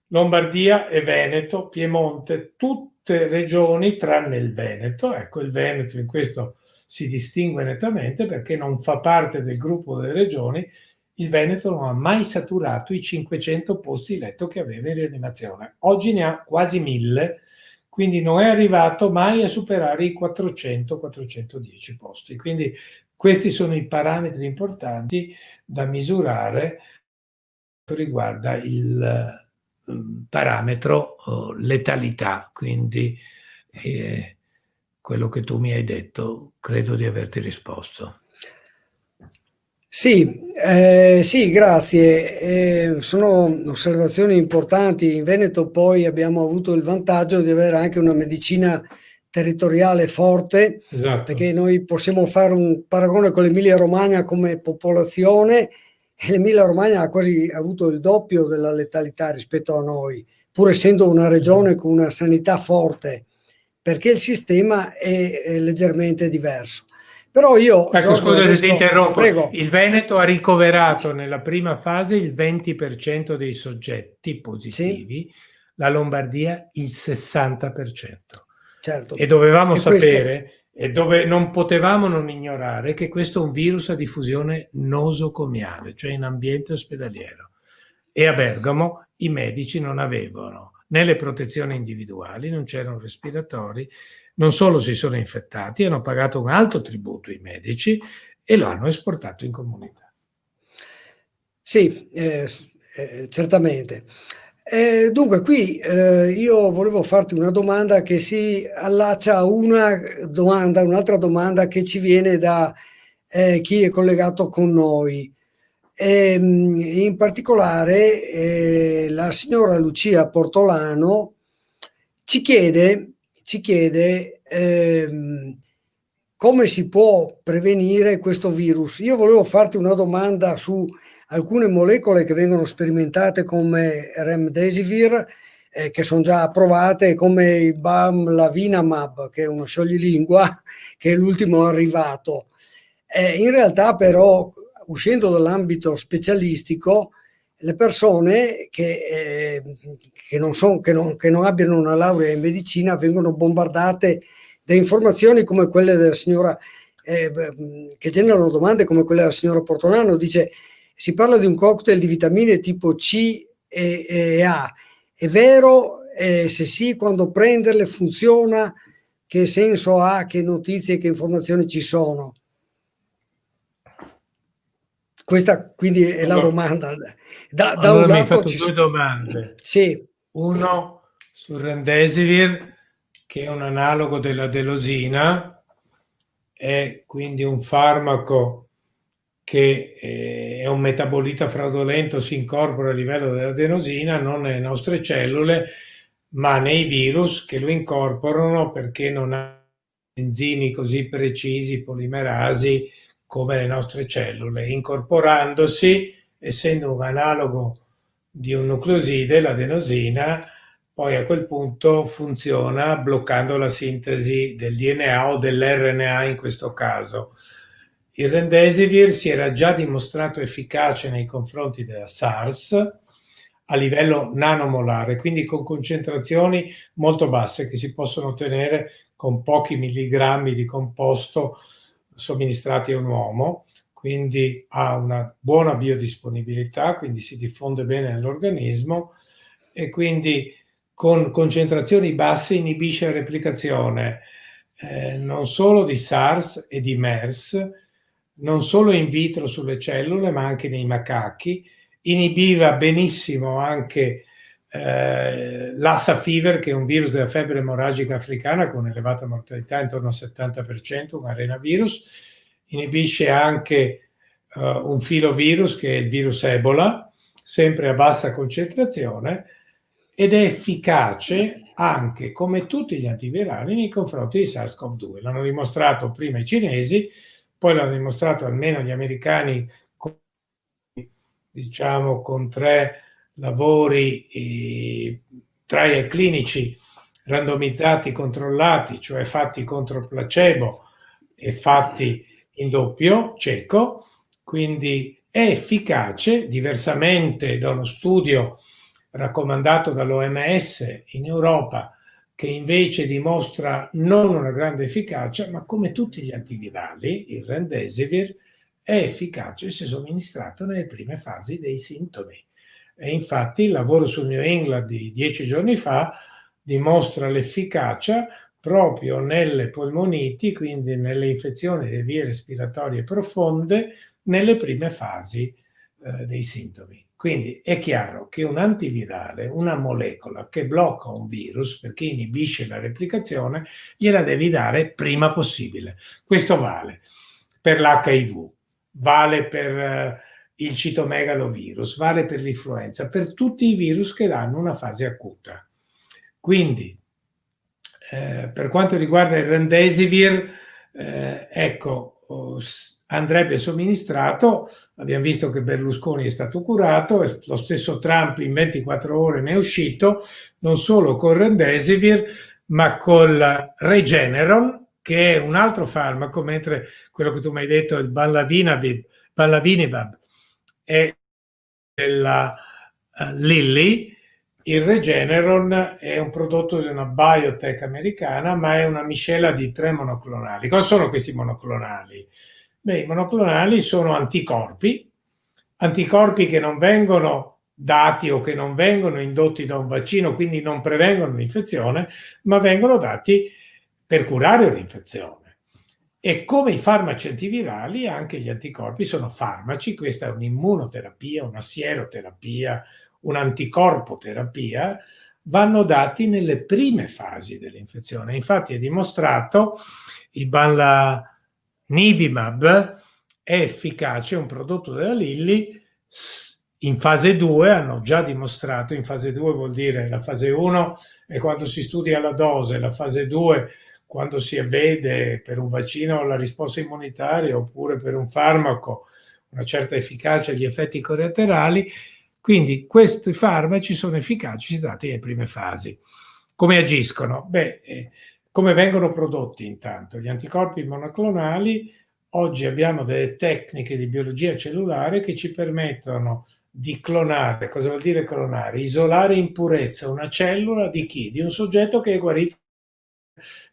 Lombardia e Veneto, Piemonte, tutte regioni tranne il Veneto. Ecco, il Veneto in questo si distingue nettamente perché non fa parte del gruppo delle regioni. Il Veneto non ha mai saturato i 500 posti letto che aveva in rianimazione. Oggi ne ha quasi 1.000, quindi non è arrivato mai a superare i 400-410 posti. Quindi questi sono i parametri importanti da misurare riguarda parametro letalità, quindi quello che tu mi hai detto, credo di averti risposto. Sì, sì, grazie. Sono osservazioni importanti. In Veneto poi abbiamo avuto il vantaggio di avere anche una medicina territoriale forte, Esatto. perché noi possiamo fare un paragone con l'Emilia-Romagna come popolazione, e l'Emilia-Romagna ha quasi avuto il doppio della letalità rispetto a noi, pur essendo una regione con una sanità forte, perché il sistema è leggermente diverso. Però io, ecco, Giorgio, scusa se adesso, ti interrompo. prego. Il Veneto ha ricoverato nella prima fase il 20% dei soggetti positivi, Sì, la Lombardia il 60%. certo. E dovevamo E questo, sapere, e dove non potevamo non ignorare, che questo è un virus a diffusione nosocomiale, cioè in ambiente ospedaliero. E a Bergamo i medici non avevano né le protezioni individuali, non c'erano respiratori, non solo si sono infettati, hanno pagato un alto tributo i medici e lo hanno esportato in comunità. sì, certamente. Dunque, qui io volevo farti una domanda che si allaccia a un'altra domanda che ci viene da chi è collegato con noi. In particolare la signora Lucia Portolano ci chiede come si può prevenire questo virus. Io volevo farti una domanda su alcune molecole che vengono sperimentate come Remdesivir, che sono già approvate, come il Bamlanivimab, che è uno scioglilingua, che è l'ultimo arrivato. In realtà però, uscendo dall'ambito specialistico, le persone che non abbiano una laurea in medicina vengono bombardate da informazioni come quelle della signora, che generano domande come quella della signora Portolano. Dice: si parla di un cocktail di vitamine tipo C e A. È vero? Se sì, quando prenderle funziona? Che senso ha? Che notizie, che informazioni ci sono? Questa quindi è la domanda. Da Allora un mi hai lato fatto due domande. Sì, Uno sul Remdesivir, che è un analogo dell'adenosina, è quindi un farmaco che è un metabolita fraudolento, si incorpora a livello dell'adenosina, non nelle nostre cellule, ma nei virus che lo incorporano perché non ha enzimi così precisi, polimerasi, come le nostre cellule. Incorporandosi, essendo un analogo di un nucleoside, l'adenosina, poi a quel punto funziona bloccando la sintesi del DNA o dell'RNA in questo caso. Il Remdesivir si era già dimostrato efficace nei confronti della SARS a livello nanomolare, quindi con concentrazioni molto basse che si possono ottenere con pochi milligrammi di composto somministrati a un uomo, quindi ha una buona biodisponibilità, quindi si diffonde bene nell'organismo e quindi con concentrazioni basse inibisce la replicazione non solo di SARS e di MERS, non solo in vitro sulle cellule, ma anche nei macachi. Inibiva benissimo anche l'Lassa fever, che è un virus della febbre emorragica africana con elevata mortalità intorno al 70%, un arenavirus. Inibisce anche un filovirus che è il virus Ebola, sempre a bassa concentrazione, ed è efficace anche, come tutti gli antivirali, nei confronti di SARS-CoV-2. L'hanno dimostrato prima i cinesi, poi l'hanno dimostrato almeno gli americani, diciamo con 3 lavori trial clinici randomizzati, controllati, cioè fatti contro placebo e fatti in doppio cieco, quindi è efficace, diversamente da uno studio raccomandato dall'OMS in Europa, che invece dimostra non una grande efficacia, ma come tutti gli antivirali, il Remdesivir è efficace se somministrato nelle prime fasi dei sintomi. E infatti il lavoro sul New England di 10 giorni fa dimostra l'efficacia proprio nelle polmoniti, quindi nelle infezioni delle vie respiratorie profonde, nelle prime fasi dei sintomi. Quindi è chiaro che un antivirale, una molecola che blocca un virus perché inibisce la replicazione, gliela devi dare prima possibile. Questo vale per l'HIV, vale per il citomegalovirus, vale per l'influenza, per tutti i virus che hanno una fase acuta. Quindi, per quanto riguarda il remdesivir, andrebbe somministrato. Abbiamo visto che Berlusconi è stato curato, e lo stesso Trump in 24 ore ne è uscito, non solo con remdesivir, ma col Regeneron, che è un altro farmaco, mentre quello che tu mi hai detto, il Balavinibab, è della Lilly. Il Regeneron è un prodotto di una biotech americana, ma è una miscela di 3 monoclonali. Cosa sono questi monoclonali? Beh, i monoclonali sono anticorpi che non vengono dati o che non vengono indotti da un vaccino, quindi non prevengono l'infezione, ma vengono dati per curare un'infezione. E come i farmaci antivirali, anche gli anticorpi sono farmaci. Questa è un'immunoterapia, una sieroterapia, un'anticorpoterapia, vanno dati nelle prime fasi dell'infezione. Infatti è dimostrato, il Bamlanivimab è efficace, è un prodotto della Lilly. In fase 2 hanno già dimostrato, in fase 2 vuol dire la fase 1 è quando si studia la dose, la fase 2 quando si vede per un vaccino la risposta immunitaria oppure per un farmaco una certa efficacia agli effetti collaterali. Quindi questi farmaci sono efficaci dati nelle prime fasi. Come agiscono? Come vengono prodotti intanto? Gli anticorpi monoclonali, oggi abbiamo delle tecniche di biologia cellulare che ci permettono di clonare. Cosa vuol dire clonare? Isolare in purezza una cellula di chi? Di un soggetto che è guarito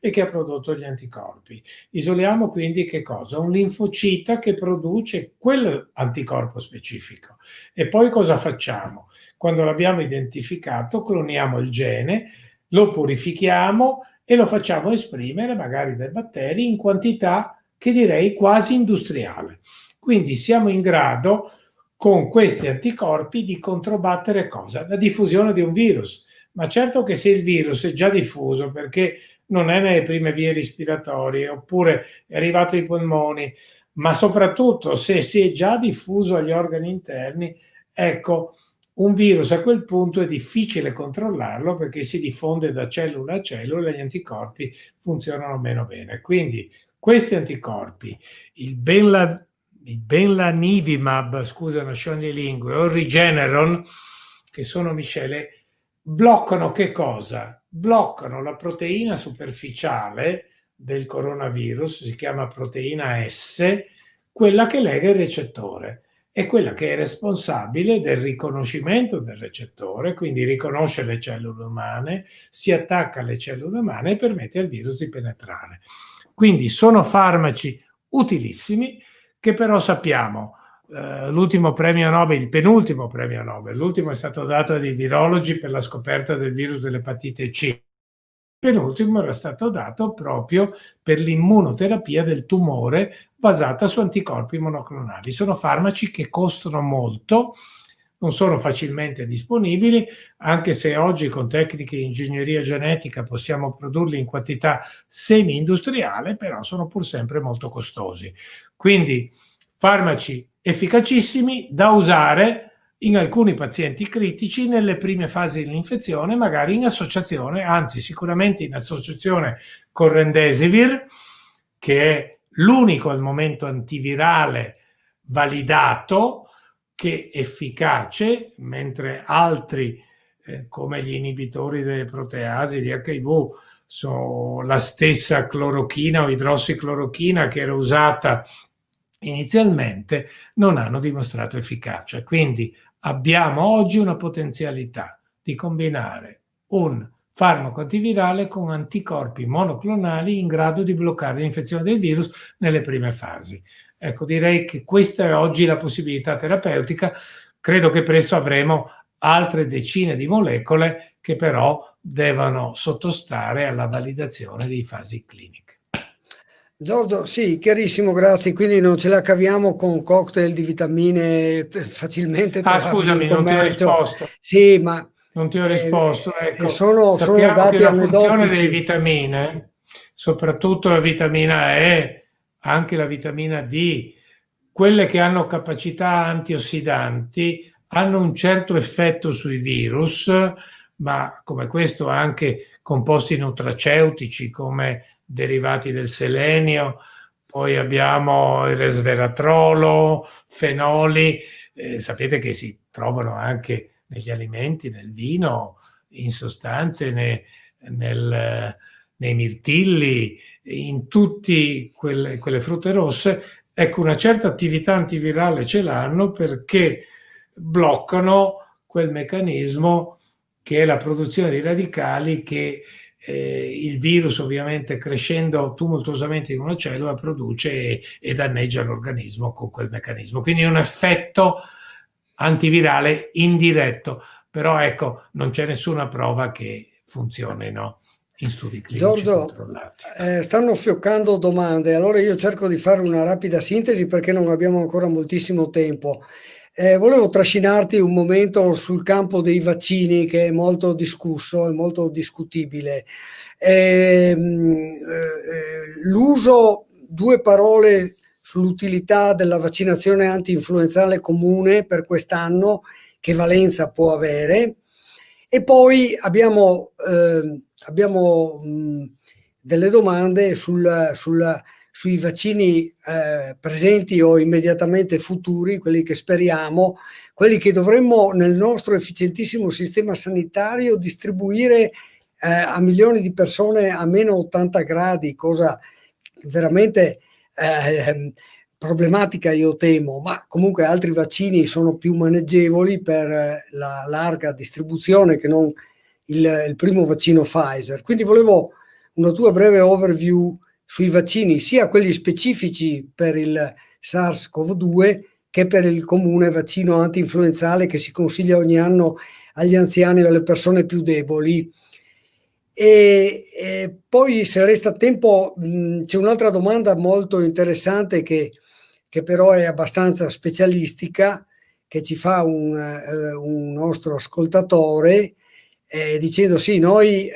e che ha prodotto gli anticorpi. Isoliamo quindi che cosa? Un linfocita che produce quell'anticorpo specifico. E poi cosa facciamo? Quando l'abbiamo identificato, cloniamo il gene, lo purifichiamo e lo facciamo esprimere magari dai batteri in quantità che direi quasi industriale. Quindi siamo in grado con questi anticorpi di controbattere cosa? La diffusione di un virus. Ma certo che se il virus è già diffuso perché non è nelle prime vie respiratorie oppure è arrivato ai polmoni, ma soprattutto se si è già diffuso agli organi interni, ecco, un virus a quel punto è difficile controllarlo perché si diffonde da cellula a cellula e gli anticorpi funzionano meno bene. Quindi questi anticorpi, il Bamlanivimab, scusa una scioglilingue, o il Regeneron, che sono miscele, bloccano che cosa? Bloccano la proteina superficiale del coronavirus, si chiama proteina S, quella che lega il recettore, è quella che è responsabile del riconoscimento del recettore, quindi riconosce le cellule umane, si attacca alle cellule umane e permette al virus di penetrare. Quindi sono farmaci utilissimi che però sappiamo, l'ultimo premio Nobel, il penultimo premio Nobel, l'ultimo è stato dato ai virologi per la scoperta del virus dell'epatite C, il penultimo era stato dato proprio per l'immunoterapia del tumore basata su anticorpi monoclonali. Sono farmaci che costano molto, non sono facilmente disponibili, anche se oggi con tecniche di ingegneria genetica possiamo produrli in quantità semi-industriale, però sono pur sempre molto costosi. Quindi farmaci efficacissimi da usare in alcuni pazienti critici nelle prime fasi dell'infezione, magari in associazione, anzi sicuramente in associazione con Remdesivir, che è l'unico al momento antivirale validato che è efficace, mentre altri come gli inibitori delle proteasi di HIV sono la stessa clorochina o idrossiclorochina che era usata inizialmente, non hanno dimostrato efficacia. Quindi abbiamo oggi una potenzialità di combinare un farmaco antivirale con anticorpi monoclonali in grado di bloccare l'infezione del virus nelle prime fasi. Ecco, direi che questa è oggi la possibilità terapeutica. Credo che presto avremo altre decine di molecole che però devono sottostare alla validazione di fasi cliniche. Giorgio, sì, chiarissimo, grazie. Quindi non ce la caviamo con cocktail di vitamine facilmente trovabili in Scusami, non ti ho commercio. risposto. Sì, ma Non ti ho risposto. Ecco, sono sappiamo che dati la funzione delle aneddotici. vitamine, soprattutto la vitamina E, anche la vitamina D, quelle che hanno capacità antiossidanti, hanno un certo effetto sui virus, ma come questo anche composti nutraceutici come derivati del selenio, poi abbiamo il resveratrolo, fenoli, sapete che si trovano anche negli alimenti, nel vino, in sostanze, nei mirtilli, in tutte quelle frutte rosse. Ecco, una certa attività antivirale ce l'hanno perché bloccano quel meccanismo che è la produzione di radicali che il virus, ovviamente crescendo tumultuosamente in una cellula, produce e danneggia l'organismo con quel meccanismo. Quindi è un effetto antivirale indiretto, però ecco, non c'è nessuna prova che funzionino in studi clinici Giorgio, controllati. stanno fioccando domande, allora io cerco di fare una rapida sintesi perché non abbiamo ancora moltissimo tempo. Volevo trascinarti un momento sul campo dei vaccini, che è molto discusso, è molto discutibile. L'uso, due parole sull'utilità della vaccinazione anti-influenzale comune per quest'anno, che valenza può avere, e poi abbiamo delle domande sui vaccini presenti o immediatamente futuri, quelli che speriamo, quelli che dovremmo nel nostro efficientissimo sistema sanitario distribuire a milioni di persone a meno 80 gradi, cosa veramente problematica, io temo, ma comunque altri vaccini sono più maneggevoli per la larga distribuzione che non il primo vaccino Pfizer. Quindi volevo una tua breve overview sui vaccini, sia quelli specifici per il SARS-CoV-2 che per il comune vaccino anti-influenzale che si consiglia ogni anno agli anziani o alle persone più deboli. E poi, se resta tempo, c'è un'altra domanda molto interessante che però è abbastanza specialistica, che ci fa un nostro ascoltatore, dicendo sì, noi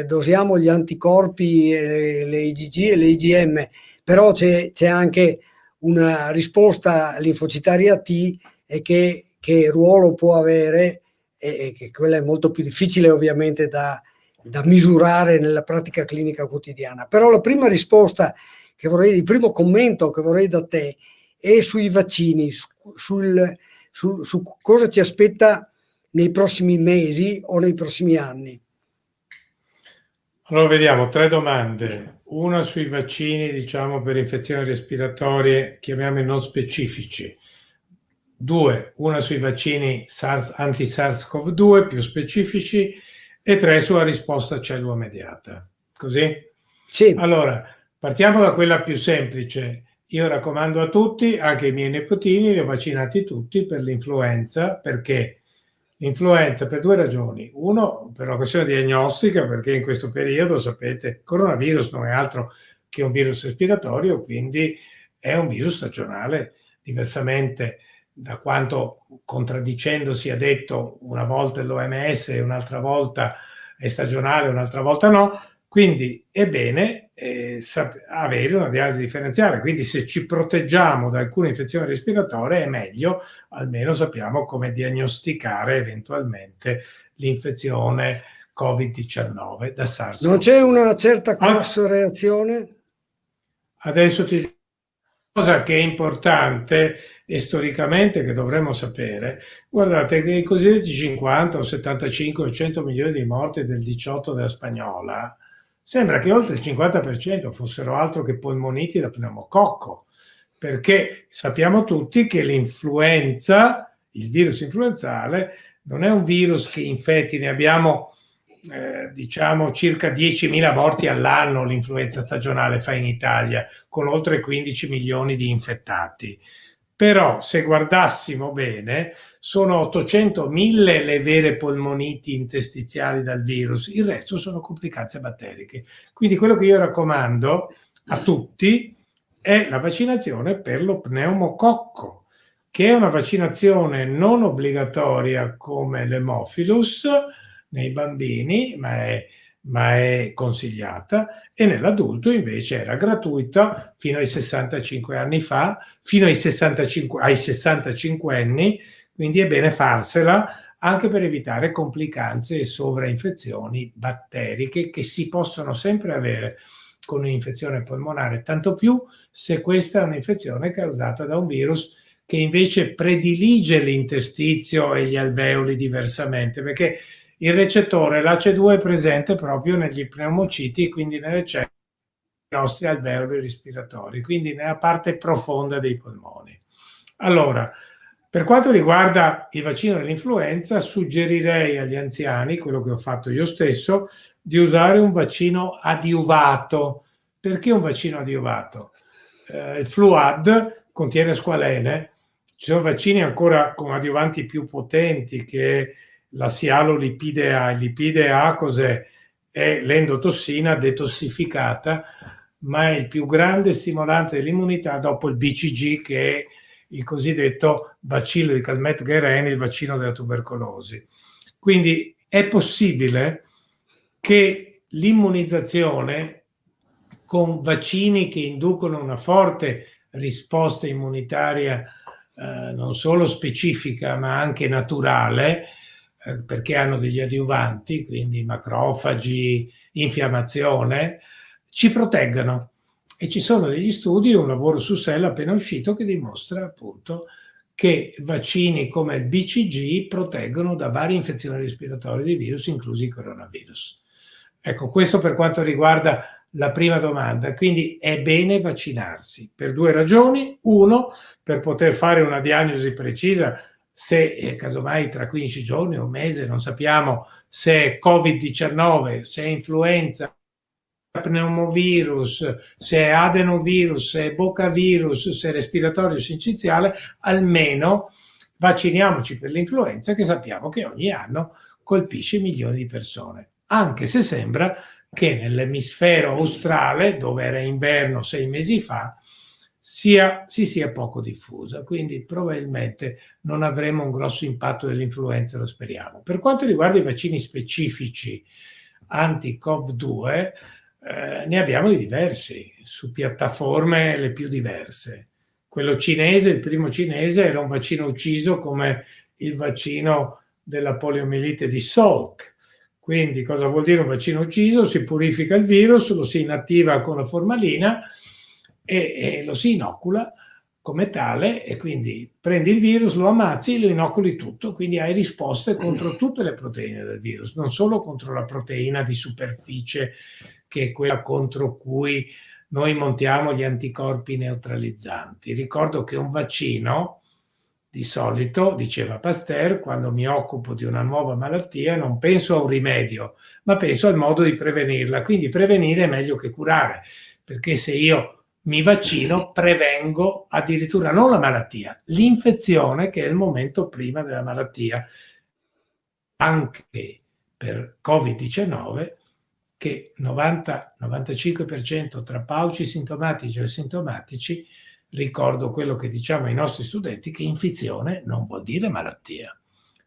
dosiamo gli anticorpi, le IgG e le IgM, però c'è anche una risposta linfocitaria T, e che ruolo può avere, e che quella è molto più difficile ovviamente da misurare nella pratica clinica quotidiana. Però la prima risposta che vorrei, il primo commento che vorrei da te è sui vaccini, su cosa ci aspetta nei prossimi mesi o nei prossimi anni. Allora vediamo, 3 domande. Una sui vaccini, diciamo, per infezioni respiratorie, chiamiamoli non specifici. 2, una sui vaccini anti-SARS-CoV-2 più specifici, e 3 sulla risposta cellula mediata. Così? Sì. Allora, partiamo da quella più semplice. Io raccomando a tutti, anche ai miei nipotini, li ho vaccinati tutti per l'influenza. Perché? L'influenza per 2 ragioni. Uno, per una questione diagnostica, perché in questo periodo, sapete, il coronavirus non è altro che un virus respiratorio, quindi è un virus stagionale, diversamente da quanto, contraddicendosi, ha detto una volta l'OMS e un'altra volta è stagionale, un'altra volta no. Quindi è bene avere una diagnosi differenziale, quindi se ci proteggiamo da alcune infezioni respiratorie è meglio, almeno sappiamo come diagnosticare eventualmente l'infezione Covid-19 da SARS. Non c'è una certa cross reazione? Adesso ti dico una cosa che è importante e storicamente che dovremmo sapere. Guardate che i cosiddetti 50 o 75 o 100 milioni di morti del 18 della Spagnola, sembra che oltre il 50% fossero altro che polmoniti da pneumococco, perché sappiamo tutti che l'influenza, il virus influenzale, non è un virus che infetti. Ne abbiamo diciamo circa 10.000 morti all'anno l'influenza stagionale fa in Italia, con oltre 15 milioni di infettati. Però se guardassimo bene, sono 800.000 le vere polmoniti interstiziali dal virus, il resto sono complicanze batteriche. Quindi quello che io raccomando a tutti è la vaccinazione per lo pneumococco, che è una vaccinazione non obbligatoria come l'Haemophilus nei bambini, ma è consigliata, e nell'adulto invece era gratuita fino ai 65 anni fa, fino ai 65 anni, quindi è bene farsela anche per evitare complicanze e sovrainfezioni batteriche che si possono sempre avere con un'infezione polmonare, tanto più se questa è un'infezione causata da un virus che invece predilige l'interstizio e gli alveoli diversamente, perché il recettore, l'ACE2, è presente proprio negli pneumociti, quindi nelle cellule dei nostri alveoli respiratori, quindi nella parte profonda dei polmoni. Allora, per quanto riguarda il vaccino dell'influenza, suggerirei agli anziani, quello che ho fatto io stesso, di usare un vaccino adiuvato. Perché un vaccino adiuvato? Il Fluad contiene squalene, ci sono vaccini ancora con adiuvanti più potenti che la sialolipide A. Il lipide A cos'è? È l'endotossina detossificata, ma è il più grande stimolante dell'immunità dopo il BCG, che è il cosiddetto bacillo di Calmette-Guerin, il vaccino della tubercolosi. Quindi è possibile che l'immunizzazione con vaccini che inducono una forte risposta immunitaria non solo specifica ma anche naturale, perché hanno degli adiuvanti, quindi macrofagi, infiammazione, ci proteggano. E ci sono degli studi, un lavoro su Cell appena uscito, che dimostra appunto che vaccini come il BCG proteggono da varie infezioni respiratorie di virus, inclusi il coronavirus. Ecco, questo per quanto riguarda la prima domanda. Quindi è bene vaccinarsi per due ragioni. Uno, per poter fare una diagnosi precisa se casomai tra 15 giorni o un mese non sappiamo se è Covid-19, se è influenza, pneumovirus, se è adenovirus, se è bocavirus, se è respiratorio sinciziale, almeno vacciniamoci per l'influenza, che sappiamo che ogni anno colpisce milioni di persone, anche se sembra che nell'emisfero australe, dove era inverno 6 mesi fa, si sia poco diffusa, quindi probabilmente non avremo un grosso impatto dell'influenza, lo speriamo. Per quanto riguarda i vaccini specifici anti-CoV-2, ne abbiamo di diversi, su piattaforme le più diverse. Quello cinese, il primo cinese, era un vaccino ucciso come il vaccino della poliomielite di Salk. Quindi cosa vuol dire un vaccino ucciso? Si purifica il virus, lo si inattiva con la formalina e lo si inocula come tale, e quindi prendi il virus, lo ammazzi e lo inoculi tutto, quindi hai risposte contro tutte le proteine del virus, non solo contro la proteina di superficie, che è quella contro cui noi montiamo gli anticorpi neutralizzanti. Ricordo che un vaccino, di solito, diceva Pasteur, quando mi occupo di una nuova malattia non penso a un rimedio, ma penso al modo di prevenirla. Quindi prevenire è meglio che curare, perché se io mi vaccino prevengo addirittura non la malattia, l'infezione, che è il momento prima della malattia. Anche per Covid-19, che 90-95% tra pauci sintomatici e asintomatici, ricordo quello che diciamo ai nostri studenti, che infezione non vuol dire malattia.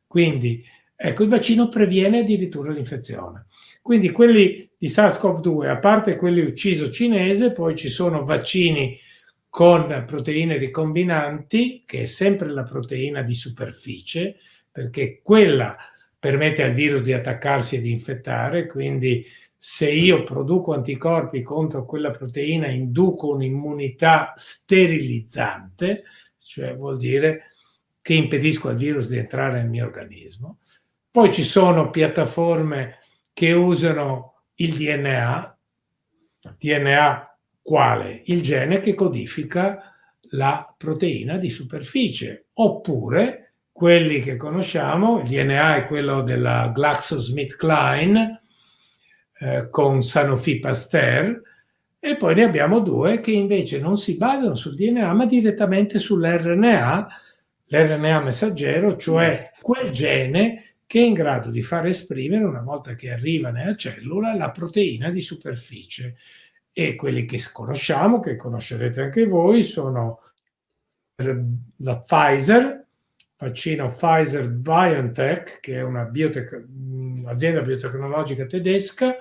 Quindi, ecco, il vaccino previene addirittura l'infezione. Quindi quelli di SARS-CoV-2, a parte quelli ucciso cinese, poi ci sono vaccini con proteine ricombinanti, che è sempre la proteina di superficie, perché quella permette al virus di attaccarsi e di infettare, quindi se io produco anticorpi contro quella proteina induco un'immunità sterilizzante, cioè vuol dire che impedisco al virus di entrare nel mio organismo. Poi ci sono piattaforme che usano il DNA. DNA quale? Il gene che codifica la proteina di superficie, oppure quelli che conosciamo, il DNA è quello della GlaxoSmithKline con Sanofi Pasteur, e poi ne abbiamo due che invece non si basano sul DNA ma direttamente sull'RNA, l'RNA messaggero, cioè quel gene che è in grado di far esprimere, una volta che arriva nella cellula, la proteina di superficie. e quelli che conosciamo, che conoscerete anche voi, sono la Pfizer, vaccino Pfizer-BioNTech, che è un'azienda biotecnologica tedesca,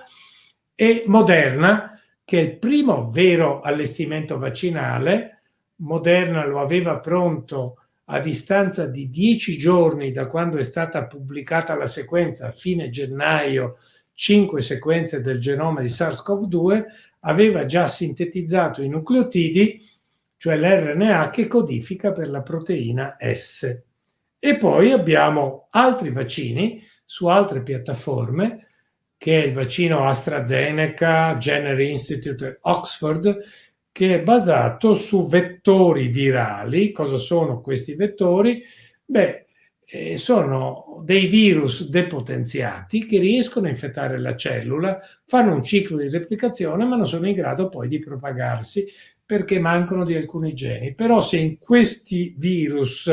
e Moderna, che è il primo vero allestimento vaccinale. Moderna lo aveva pronto a distanza di 10 giorni da quando è stata pubblicata la sequenza, a fine gennaio, 5 sequenze del genoma di SARS-CoV-2, aveva già sintetizzato i nucleotidi, cioè l'RNA che codifica per la proteina S. E poi abbiamo altri vaccini su altre piattaforme, che è il vaccino AstraZeneca, Jenner Institute, Oxford, che è basato su vettori virali. Cosa sono questi vettori? Sono dei virus depotenziati che riescono a infettare la cellula, fanno un ciclo di replicazione, ma non sono in grado poi di propagarsi perché mancano di alcuni geni. Però se in questi virus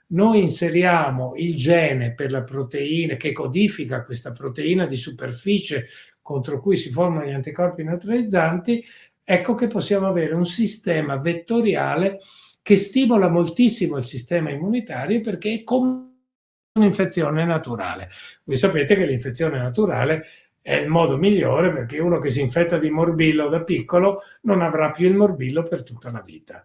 noi inseriamo il gene per la proteina che codifica questa proteina di superficie contro cui si formano gli anticorpi neutralizzanti, ecco che possiamo avere un sistema vettoriale che stimola moltissimo il sistema immunitario, perché è come un'infezione naturale. Voi sapete che l'infezione naturale è il modo migliore, perché uno che si infetta di morbillo da piccolo non avrà più il morbillo per tutta la vita.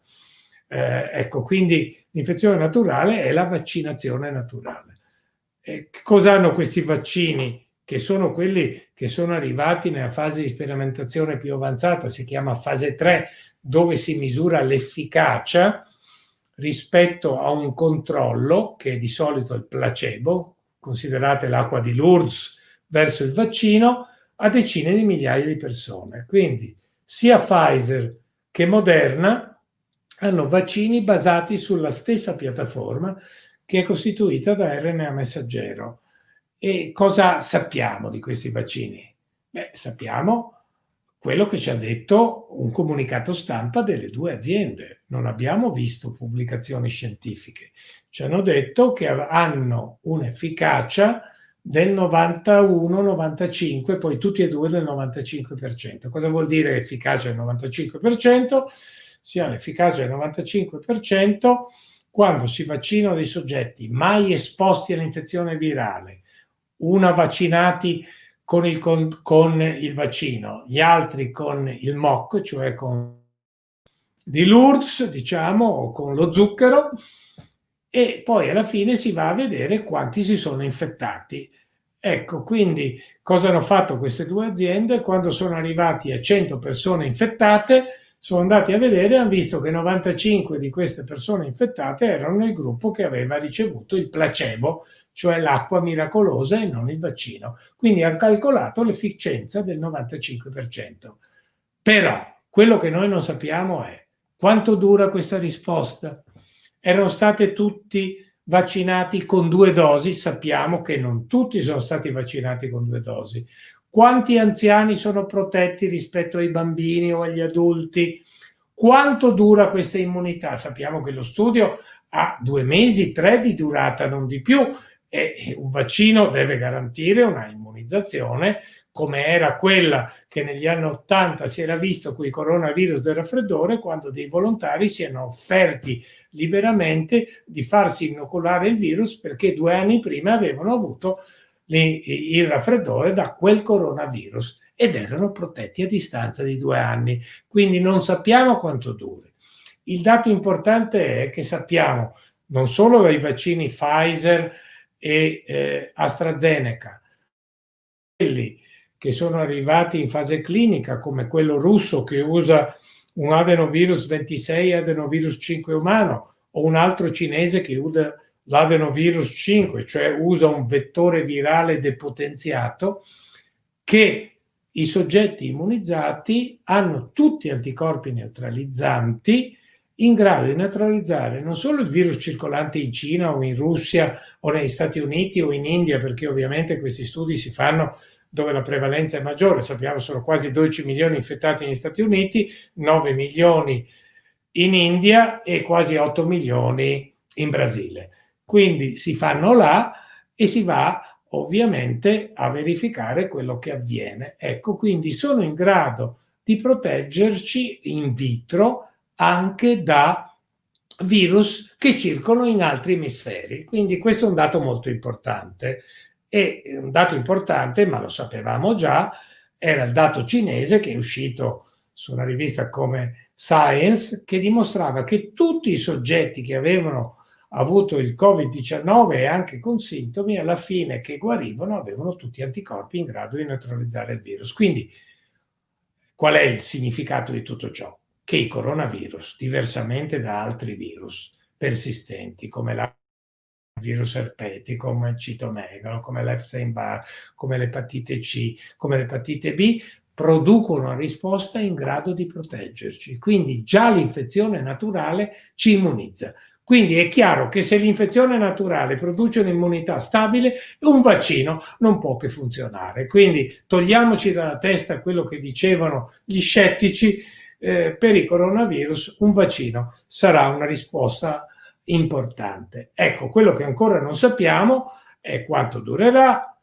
Ecco, quindi l'infezione naturale è la vaccinazione naturale. Cosa hanno questi vaccini? Che sono quelli che sono arrivati nella fase di sperimentazione più avanzata, si chiama fase 3, dove si misura l'efficacia rispetto a un controllo, che è di solito il placebo, considerate l'acqua di Lourdes verso il vaccino, a decine di migliaia di persone. Quindi sia Pfizer che Moderna hanno vaccini basati sulla stessa piattaforma, che è costituita da RNA messaggero. E cosa sappiamo di questi vaccini? Sappiamo quello che ci ha detto un comunicato stampa delle due aziende. Non abbiamo visto pubblicazioni scientifiche. Ci hanno detto che hanno un'efficacia del 91-95, poi tutti e due del 95%. Cosa vuol dire efficacia del 95%? Si ha l'efficacia del 95% quando si vaccinano dei soggetti mai esposti all'infezione virale, una vaccinati con il vaccino, gli altri con il MOC, cioè con di Lourdes, diciamo, o con lo zucchero, e poi alla fine si va a vedere quanti si sono infettati. Ecco, quindi cosa hanno fatto queste due aziende? Quando sono arrivati a 100 persone infettate, sono andati a vedere e hanno visto che 95 di queste persone infettate erano nel gruppo che aveva ricevuto il placebo, cioè l'acqua miracolosa, e non il vaccino. Quindi hanno calcolato l'efficienza del 95%. Però quello che noi non sappiamo è quanto dura questa risposta. Erano stati tutti vaccinati con 2 dosi? Sappiamo che non tutti sono stati vaccinati con 2 dosi. Quanti anziani sono protetti rispetto ai bambini o agli adulti? Quanto dura questa immunità? Sappiamo che lo studio ha 2 mesi, 3 di durata, non di più, e un vaccino deve garantire una immunizzazione come era quella che negli anni 80 si era visto con i coronavirus del raffreddore, quando dei volontari si erano offerti liberamente di farsi inoculare il virus perché 2 anni prima avevano avuto il raffreddore da quel coronavirus ed erano protetti a distanza di 2 anni. Quindi non sappiamo quanto duri. Il dato importante è che sappiamo non solo dai vaccini Pfizer e AstraZeneca, quelli che sono arrivati in fase clinica, come quello russo che usa un adenovirus 26 e adenovirus 5 umano, o un altro cinese che usa l'adenovirus 5, cioè usa un vettore virale depotenziato, che i soggetti immunizzati hanno tutti anticorpi neutralizzanti in grado di neutralizzare non solo il virus circolante in Cina o in Russia o negli Stati Uniti o in India, perché ovviamente questi studi si fanno dove la prevalenza è maggiore. Sappiamo sono quasi 12 milioni infettati negli Stati Uniti, 9 milioni in India e quasi 8 milioni in Brasile. Quindi si fanno là e si va ovviamente a verificare quello che avviene. Ecco, quindi sono in grado di proteggerci in vitro anche da virus che circolano in altri emisferi. Quindi questo è un dato molto importante. E un dato importante, ma lo sapevamo già, era il dato cinese che è uscito su una rivista come Science, che dimostrava che tutti i soggetti che avevano avuto il Covid-19 e anche con sintomi, alla fine che guarivano, avevano tutti anticorpi in grado di neutralizzare il virus. Quindi, qual è il significato di tutto ciò? Che i coronavirus, diversamente da altri virus persistenti, come la virus erpetico, come il citomegalo, come l'Epstein-Barr, come l'epatite C, come l'epatite B, producono una risposta in grado di proteggerci. Quindi già l'infezione naturale ci immunizza. Quindi è chiaro che se l'infezione naturale produce un'immunità stabile, un vaccino non può che funzionare. Quindi togliamoci dalla testa quello che dicevano gli scettici, per i coronavirus un vaccino sarà una risposta importante. Ecco, quello che ancora non sappiamo è quanto durerà,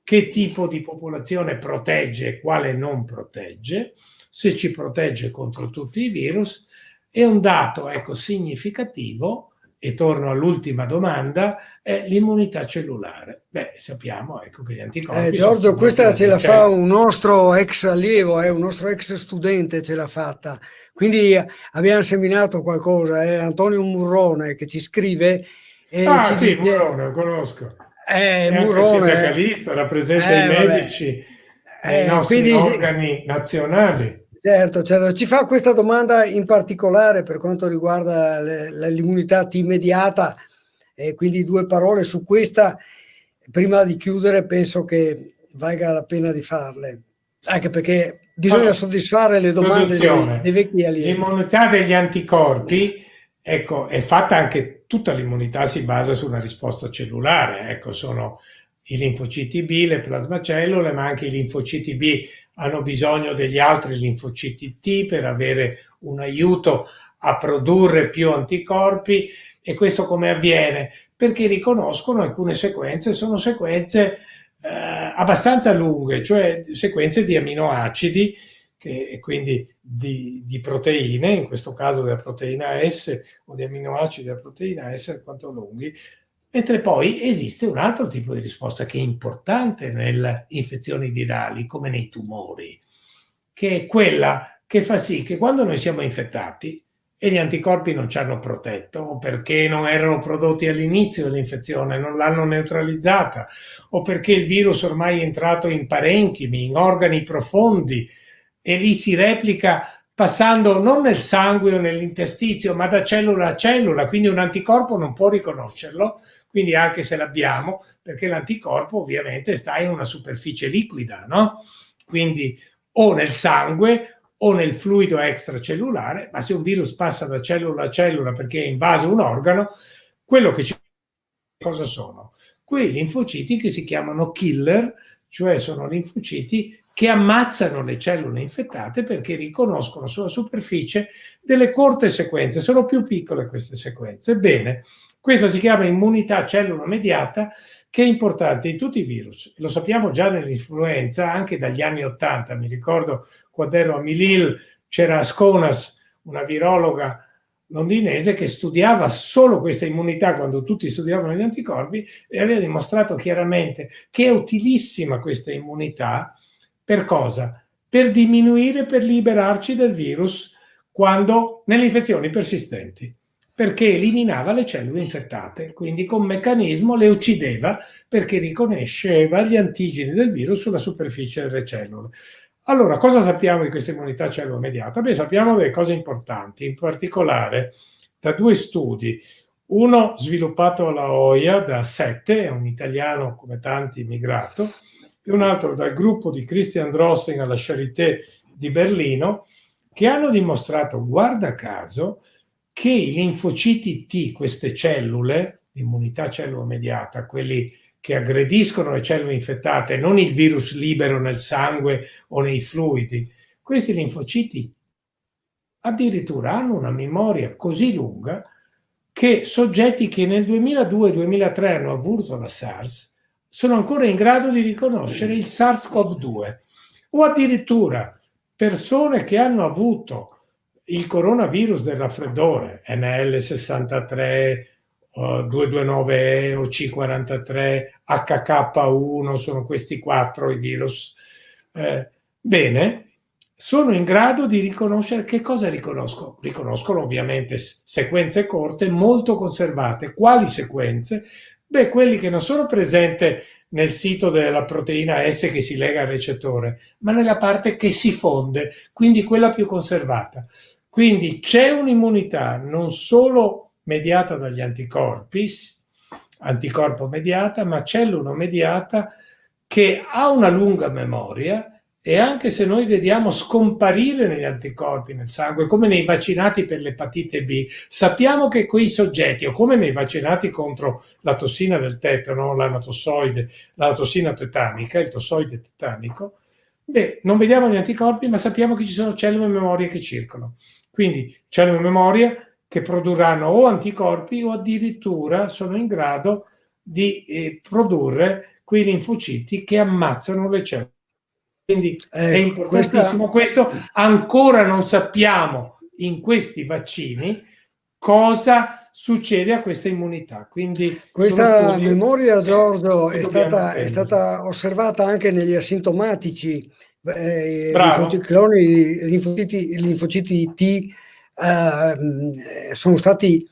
che tipo di popolazione protegge e quale non protegge, se ci protegge contro tutti i virus. E un dato, ecco, significativo, e torno all'ultima domanda, è l'immunità cellulare. Beh, sappiamo, ecco, che gli anticorpi... Giorgio, questa ce la fa un nostro ex allievo, un nostro ex studente ce l'ha fatta. Quindi abbiamo seminato qualcosa, Antonio Murrone che ci scrive e ci sì, dice... Murrone, lo conosco. Murrone, anche sindacalista, rappresenta i medici nei nostri organi nazionali. Certo, ci fa questa domanda in particolare per quanto riguarda l'immunità immediata, e quindi 2 parole su questa. Prima di chiudere penso che valga la pena di farle, anche perché bisogna soddisfare le domande dei vecchi allievi. L'immunità degli anticorpi, ecco, è fatta anche, tutta l'immunità si basa su una risposta cellulare, ecco, sono i linfociti B, le plasmacellule, ma anche i linfociti B hanno bisogno degli altri linfociti T per avere un aiuto a produrre più anticorpi. E questo come avviene? Perché riconoscono alcune sequenze, sono sequenze abbastanza lunghe, cioè sequenze di aminoacidi, e quindi di proteine, in questo caso della proteina S, o di aminoacidi della proteina S, quanto lunghi. Mentre poi esiste un altro tipo di risposta che è importante nelle infezioni virali, come nei tumori, che è quella che fa sì che quando noi siamo infettati e gli anticorpi non ci hanno protetto, o perché non erano prodotti all'inizio dell'infezione, non l'hanno neutralizzata, o perché il virus ormai è entrato in parenchimi, in organi profondi, e lì si replica passando non nel sangue o nell'intestizio, ma da cellula a cellula, quindi un anticorpo non può riconoscerlo, quindi anche se l'abbiamo, perché l'anticorpo ovviamente sta in una superficie liquida, no? Quindi o nel sangue o nel fluido extracellulare, ma se un virus passa da cellula a cellula perché è invaso un organo, quello che ci... cosa sono? Quei linfociti che si chiamano killer, cioè sono linfociti che ammazzano le cellule infettate perché riconoscono sulla superficie delle corte sequenze, sono più piccole queste sequenze. Bene, questa si chiama immunità cellula mediata, che è importante in tutti i virus. Lo sappiamo già nell'influenza, anche dagli anni '80. Mi ricordo quando ero a Milil, c'era Asconas, una virologa londinese, che studiava solo questa immunità quando tutti studiavano gli anticorpi, e aveva dimostrato chiaramente che è utilissima questa immunità. Per cosa? Per diminuire, per liberarci del virus quando nelle infezioni persistenti, perché eliminava le cellule infettate, quindi con meccanismo le uccideva perché riconosceva gli antigeni del virus sulla superficie delle cellule. Allora, cosa sappiamo di questa immunità cellula mediata? Beh, sappiamo delle cose importanti, in particolare da 2 studi, uno sviluppato alla Oia da Sette, è un italiano come tanti immigrato, e un altro dal gruppo di Christian Drosten alla Charité di Berlino, che hanno dimostrato, guarda caso, che i linfociti T, queste cellule, l'immunità cellula mediata, quelli che aggrediscono le cellule infettate, non il virus libero nel sangue o nei fluidi, questi linfociti addirittura hanno una memoria così lunga che soggetti che nel 2002-2003 hanno avuto la SARS sono ancora in grado di riconoscere il SARS-CoV-2. o addirittura persone che hanno avuto il coronavirus del raffreddore, NL63, 229E o C43, HK1, sono questi 4 i virus. Bene, sono in grado di riconoscere che cosa riconoscono? Riconoscono ovviamente sequenze corte molto conservate. Quali sequenze? Beh, quelli che non sono presenti nel sito della proteina S che si lega al recettore, ma nella parte che si fonde, quindi quella più conservata. Quindi c'è un'immunità non solo mediata dagli anticorpi, anticorpo mediata, ma cellula mediata che ha una lunga memoria, e anche se noi vediamo scomparire negli anticorpi nel sangue, come nei vaccinati per l'epatite B, sappiamo che quei soggetti, o come nei vaccinati contro la tossina del tetano, la tossina tetanica, il tossoide tetanico, non vediamo gli anticorpi, ma sappiamo che ci sono cellule memoria che circolano. Quindi cellule memoria che produrranno o anticorpi o addirittura sono in grado di produrre quei linfociti che ammazzano le cellule. Quindi è importantissimo questo. Ancora non sappiamo in questi vaccini cosa succede a questa immunità. Quindi questa memoria, Giorgio, è stata osservata anche negli asintomatici. Linfociti T sono stati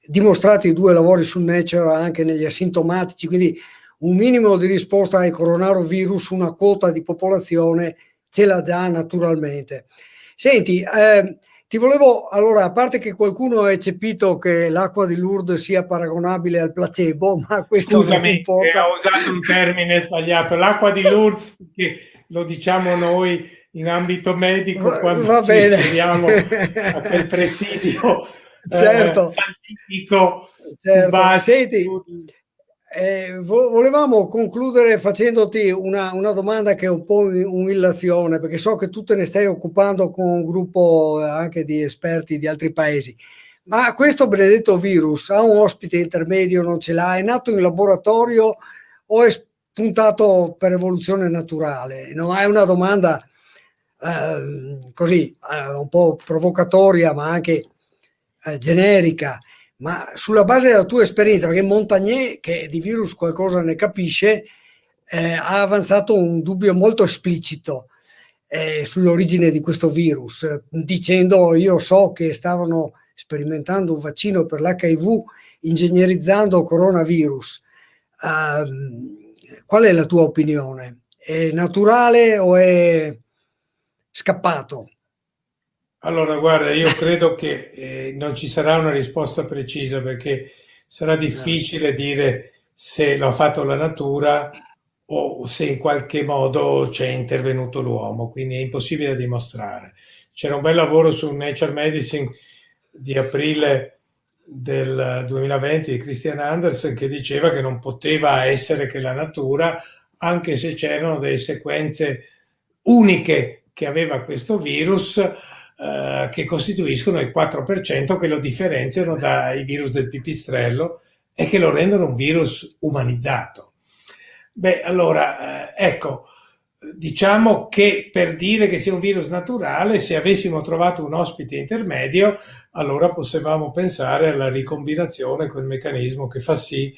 dimostrati 2 lavori su Nature anche negli asintomatici, quindi un minimo di risposta ai coronavirus, una quota di popolazione ce l'ha già naturalmente. Senti, ti volevo, allora, a parte che qualcuno ha eccepito che l'acqua di Lourdes sia paragonabile al placebo, ma questo scusami, non importa. Ho usato un termine sbagliato. L'acqua di Lourdes, che lo diciamo noi in ambito medico, quando ci riferiamo a quel presidio santifico su base. Volevamo concludere facendoti una domanda che è un po' un'illazione, perché so che tu te ne stai occupando con un gruppo anche di esperti di altri paesi, ma questo benedetto virus ha un ospite intermedio, non ce l'ha? È nato in laboratorio o è spuntato per evoluzione naturale? No, è una domanda così un po' provocatoria, ma anche generica. Ma sulla base della tua esperienza, perché Montagnier, che di virus qualcosa ne capisce, ha avanzato un dubbio molto esplicito sull'origine di questo virus, dicendo: io so che stavano sperimentando un vaccino per l'HIV ingegnerizzando coronavirus. Qual è la tua opinione? È naturale o è scappato? Allora, guarda, io credo che non ci sarà una risposta precisa, perché sarà difficile dire se l'ha fatto la natura o se in qualche modo c'è intervenuto l'uomo, quindi è impossibile dimostrare. C'era un bel lavoro su Nature Medicine di aprile del 2020 di Christian Andersen che diceva che non poteva essere che la natura, anche se c'erano delle sequenze uniche che aveva questo virus, che costituiscono il 4% che lo differenziano dai virus del pipistrello e che lo rendono un virus umanizzato. Beh, allora, ecco, diciamo che per dire che sia un virus naturale, se avessimo trovato un ospite intermedio, allora potevamo pensare alla ricombinazione, quel meccanismo che fa sì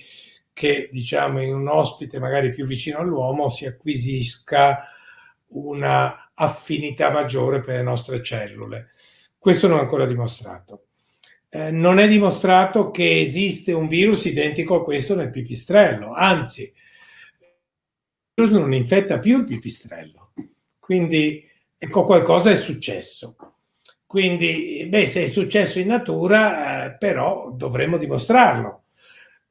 che, diciamo, in un ospite magari più vicino all'uomo si acquisisca una affinità maggiore per le nostre cellule. Questo non è ancora dimostrato. Non è dimostrato che esiste un virus identico a questo nel pipistrello, anzi, il virus non infetta più il pipistrello, quindi ecco, qualcosa è successo. Quindi, se è successo in natura, però dovremmo dimostrarlo.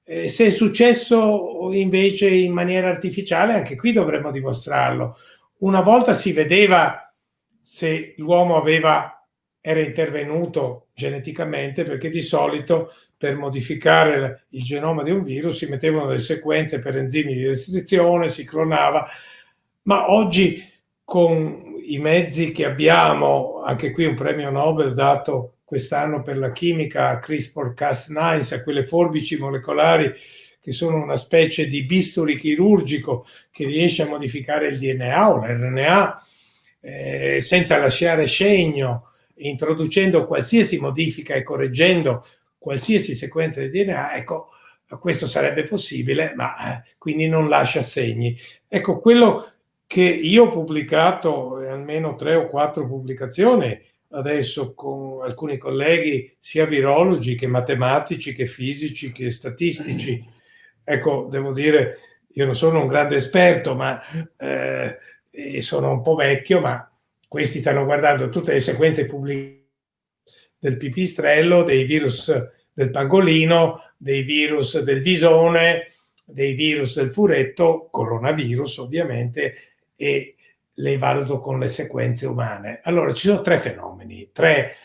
Se è successo invece in maniera artificiale, anche qui dovremmo dimostrarlo. Una volta si vedeva se l'uomo era intervenuto geneticamente, perché di solito per modificare il genoma di un virus si mettevano delle sequenze per enzimi di restrizione, si clonava, ma oggi con i mezzi che abbiamo, anche qui un premio Nobel dato quest'anno per la chimica a CRISPR-Cas9, a quelle forbici molecolari che sono una specie di bisturi chirurgico che riesce a modificare il DNA o l'RNA, senza lasciare segno, introducendo qualsiasi modifica e correggendo qualsiasi sequenza di DNA, ecco, questo sarebbe possibile, ma quindi non lascia segni. Ecco, quello che io ho pubblicato, almeno 3 o 4 pubblicazioni, adesso con alcuni colleghi, sia virologi che matematici, che fisici, che statistici. Ecco, devo dire, io non sono un grande esperto, ma sono un po' vecchio, ma questi stanno guardando tutte le sequenze pubblicate del pipistrello, dei virus del pangolino, dei virus del visone, dei virus del furetto, coronavirus ovviamente, e le valuto con le sequenze umane. Allora ci sono 3 fenomeni, 3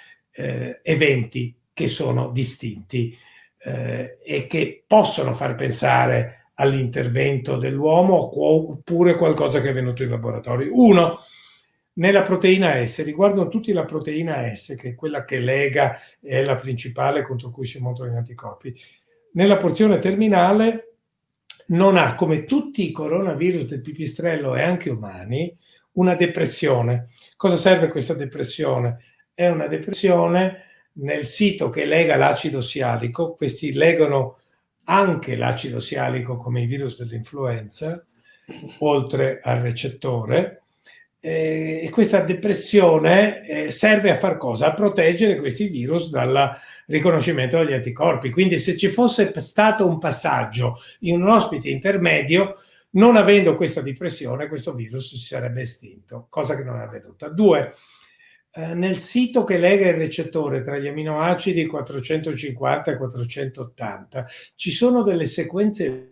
eventi che sono distinti e che possono far pensare all'intervento dell'uomo oppure qualcosa che è avvenuto in laboratorio. Uno, nella proteina S, riguardano tutti la proteina S, che è quella che lega, è la principale contro cui si montano gli anticorpi. Nella porzione terminale non ha, come tutti i coronavirus del pipistrello e anche umani, una depressione. Cosa serve questa depressione? È una depressione nel sito che lega l'acido sialico. Questi legano anche l'acido sialico come i virus dell'influenza, oltre al recettore. E questa depressione serve a far cosa? A proteggere questi virus dal riconoscimento degli anticorpi. Quindi se ci fosse stato un passaggio in un ospite intermedio, non avendo questa depressione, questo virus si sarebbe estinto, cosa che non è avvenuta. 2, nel sito che lega il recettore tra gli aminoacidi 450 e 480 ci sono delle sequenze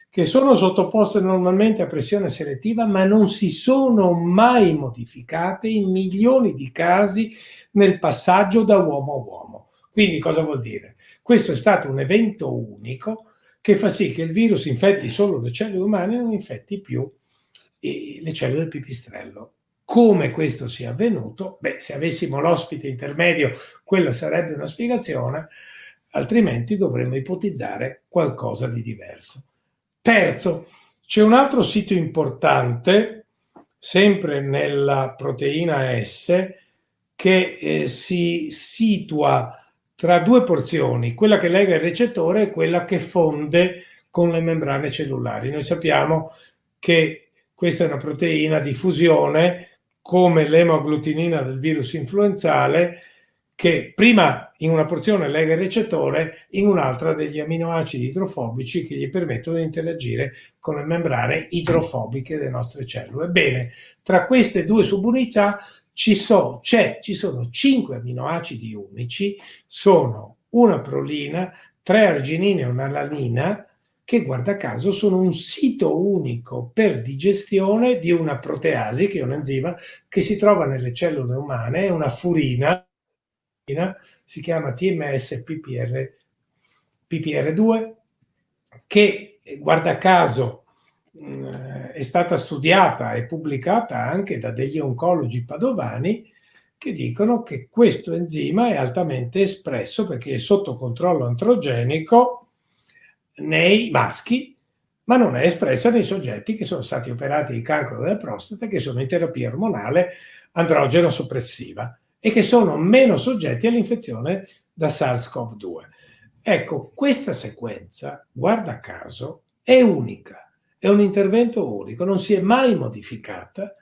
che sono sottoposte normalmente a pressione selettiva, ma non si sono mai modificate in milioni di casi nel passaggio da uomo a uomo. Quindi cosa vuol dire? Questo è stato un evento unico che fa sì che il virus infetti solo le cellule umane e non infetti più le cellule del pipistrello. Come questo sia avvenuto? Beh, se avessimo l'ospite intermedio, quella sarebbe una spiegazione, altrimenti dovremmo ipotizzare qualcosa di diverso. Terzo, c'è un altro sito importante, sempre nella proteina S, che si situa tra 2 porzioni, quella che lega il recettore e quella che fonde con le membrane cellulari. Noi sappiamo che questa è una proteina di fusione, come l'emaglutinina del virus influenzale, che prima in una porzione lega il recettore, in un'altra degli aminoacidi idrofobici che gli permettono di interagire con le membrane idrofobiche delle nostre cellule. Bene, tra queste 2 subunità ci sono 5 aminoacidi unici, sono una prolina, 3 arginine e una alanina, che guarda caso sono un sito unico per digestione di una proteasi, che è un enzima che si trova nelle cellule umane, è una furina, si chiama TMS PPR2, che guarda caso è stata studiata e pubblicata anche da degli oncologi padovani che dicono che questo enzima è altamente espresso perché è sotto controllo androgenico nei maschi, ma non è espressa nei soggetti che sono stati operati di cancro della prostata, che sono in terapia ormonale androgeno soppressiva e che sono meno soggetti all'infezione da SARS-CoV-2. Ecco, questa sequenza, guarda caso, è unica, è un intervento unico, non si è mai modificata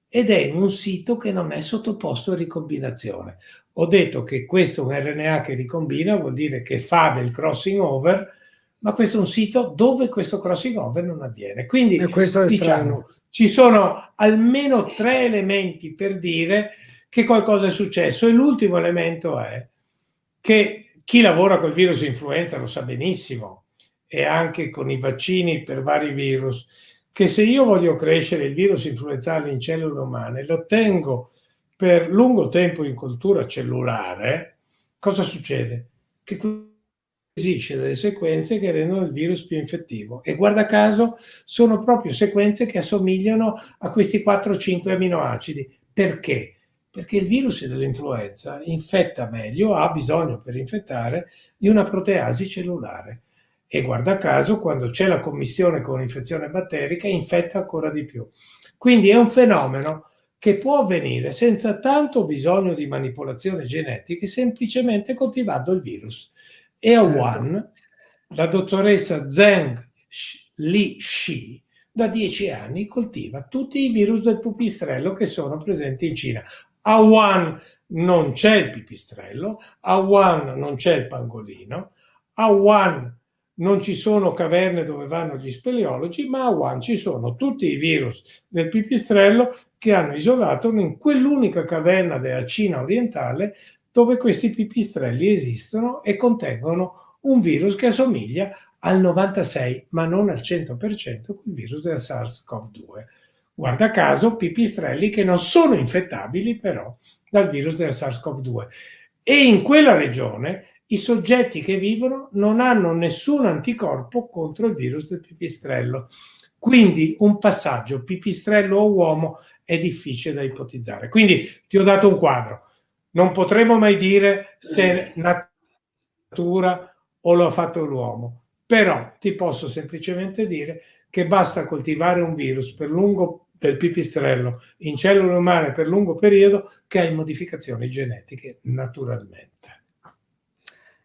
ed è in un sito che non è sottoposto a ricombinazione. Ho detto che questo è un RNA che ricombina, vuol dire che fa del crossing over, ma questo è un sito dove questo crossing over non avviene. Quindi e questo è strano. Ci sono almeno 3 elementi per dire che qualcosa è successo, e l'ultimo elemento è che chi lavora col virus influenza lo sa benissimo, e anche con i vaccini per vari virus, che se io voglio crescere il virus influenzale in cellule umane, lo tengo per lungo tempo in cultura cellulare, cosa succede? Che acquisisce delle sequenze che rendono il virus più infettivo, e guarda caso sono proprio sequenze che assomigliano a questi 4-5 aminoacidi. Perché? Perché il virus dell'influenza infetta meglio, ha bisogno per infettare di una proteasi cellulare, e guarda caso quando c'è la commistione con infezione batterica infetta ancora di più. Quindi è un fenomeno che può avvenire senza tanto bisogno di manipolazione genetica, semplicemente coltivando il virus. E a Wuhan, la dottoressa Zheng Li Shi da 10 anni coltiva tutti i virus del pipistrello che sono presenti in Cina. A Wuhan non c'è il pipistrello, a Wuhan non c'è il pangolino, a Wuhan non ci sono caverne dove vanno gli speleologi, ma a Wuhan ci sono tutti i virus del pipistrello che hanno isolato in quell'unica caverna della Cina orientale dove questi pipistrelli esistono e contengono un virus che assomiglia al 96, ma non al 100%, il virus della SARS-CoV-2. Guarda caso, pipistrelli che non sono infettabili però dal virus della SARS-CoV-2. E in quella regione i soggetti che vivono non hanno nessun anticorpo contro il virus del pipistrello. Quindi un passaggio pipistrello o uomo è difficile da ipotizzare. Quindi ti ho dato un quadro. Non potremo mai dire se è natura o lo ha fatto l'uomo, però ti posso semplicemente dire che basta coltivare un virus del pipistrello in cellule umane per lungo periodo che hai modificazioni genetiche naturalmente.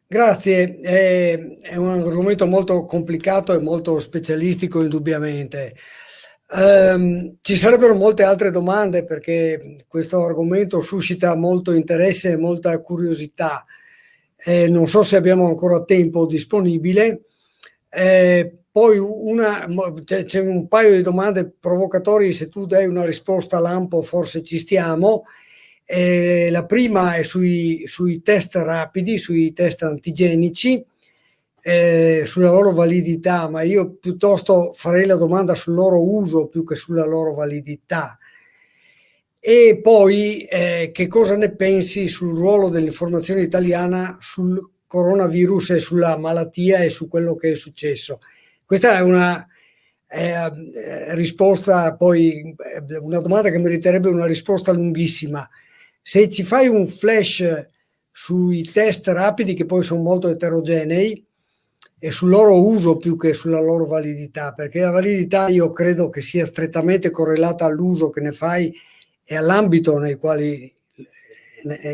Grazie, è un argomento molto complicato e molto specialistico indubbiamente. Ci sarebbero molte altre domande perché questo argomento suscita molto interesse e molta curiosità. Non so se abbiamo ancora tempo disponibile. Poi c'è un paio di domande provocatorie, se tu dai una risposta lampo forse ci stiamo. La prima è sui test rapidi, sui test antigenici, sulla loro validità, ma io piuttosto farei la domanda sul loro uso più che sulla loro validità. E poi che cosa ne pensi sul ruolo dell'informazione italiana sul coronavirus e sulla malattia e su quello che è successo? Questa è una risposta, poi una domanda che meriterebbe una risposta lunghissima. Se ci fai un flash sui test rapidi, che poi sono molto eterogenei, e sul loro uso più che sulla loro validità, perché la validità io credo che sia strettamente correlata all'uso che ne fai e all'ambito nei quali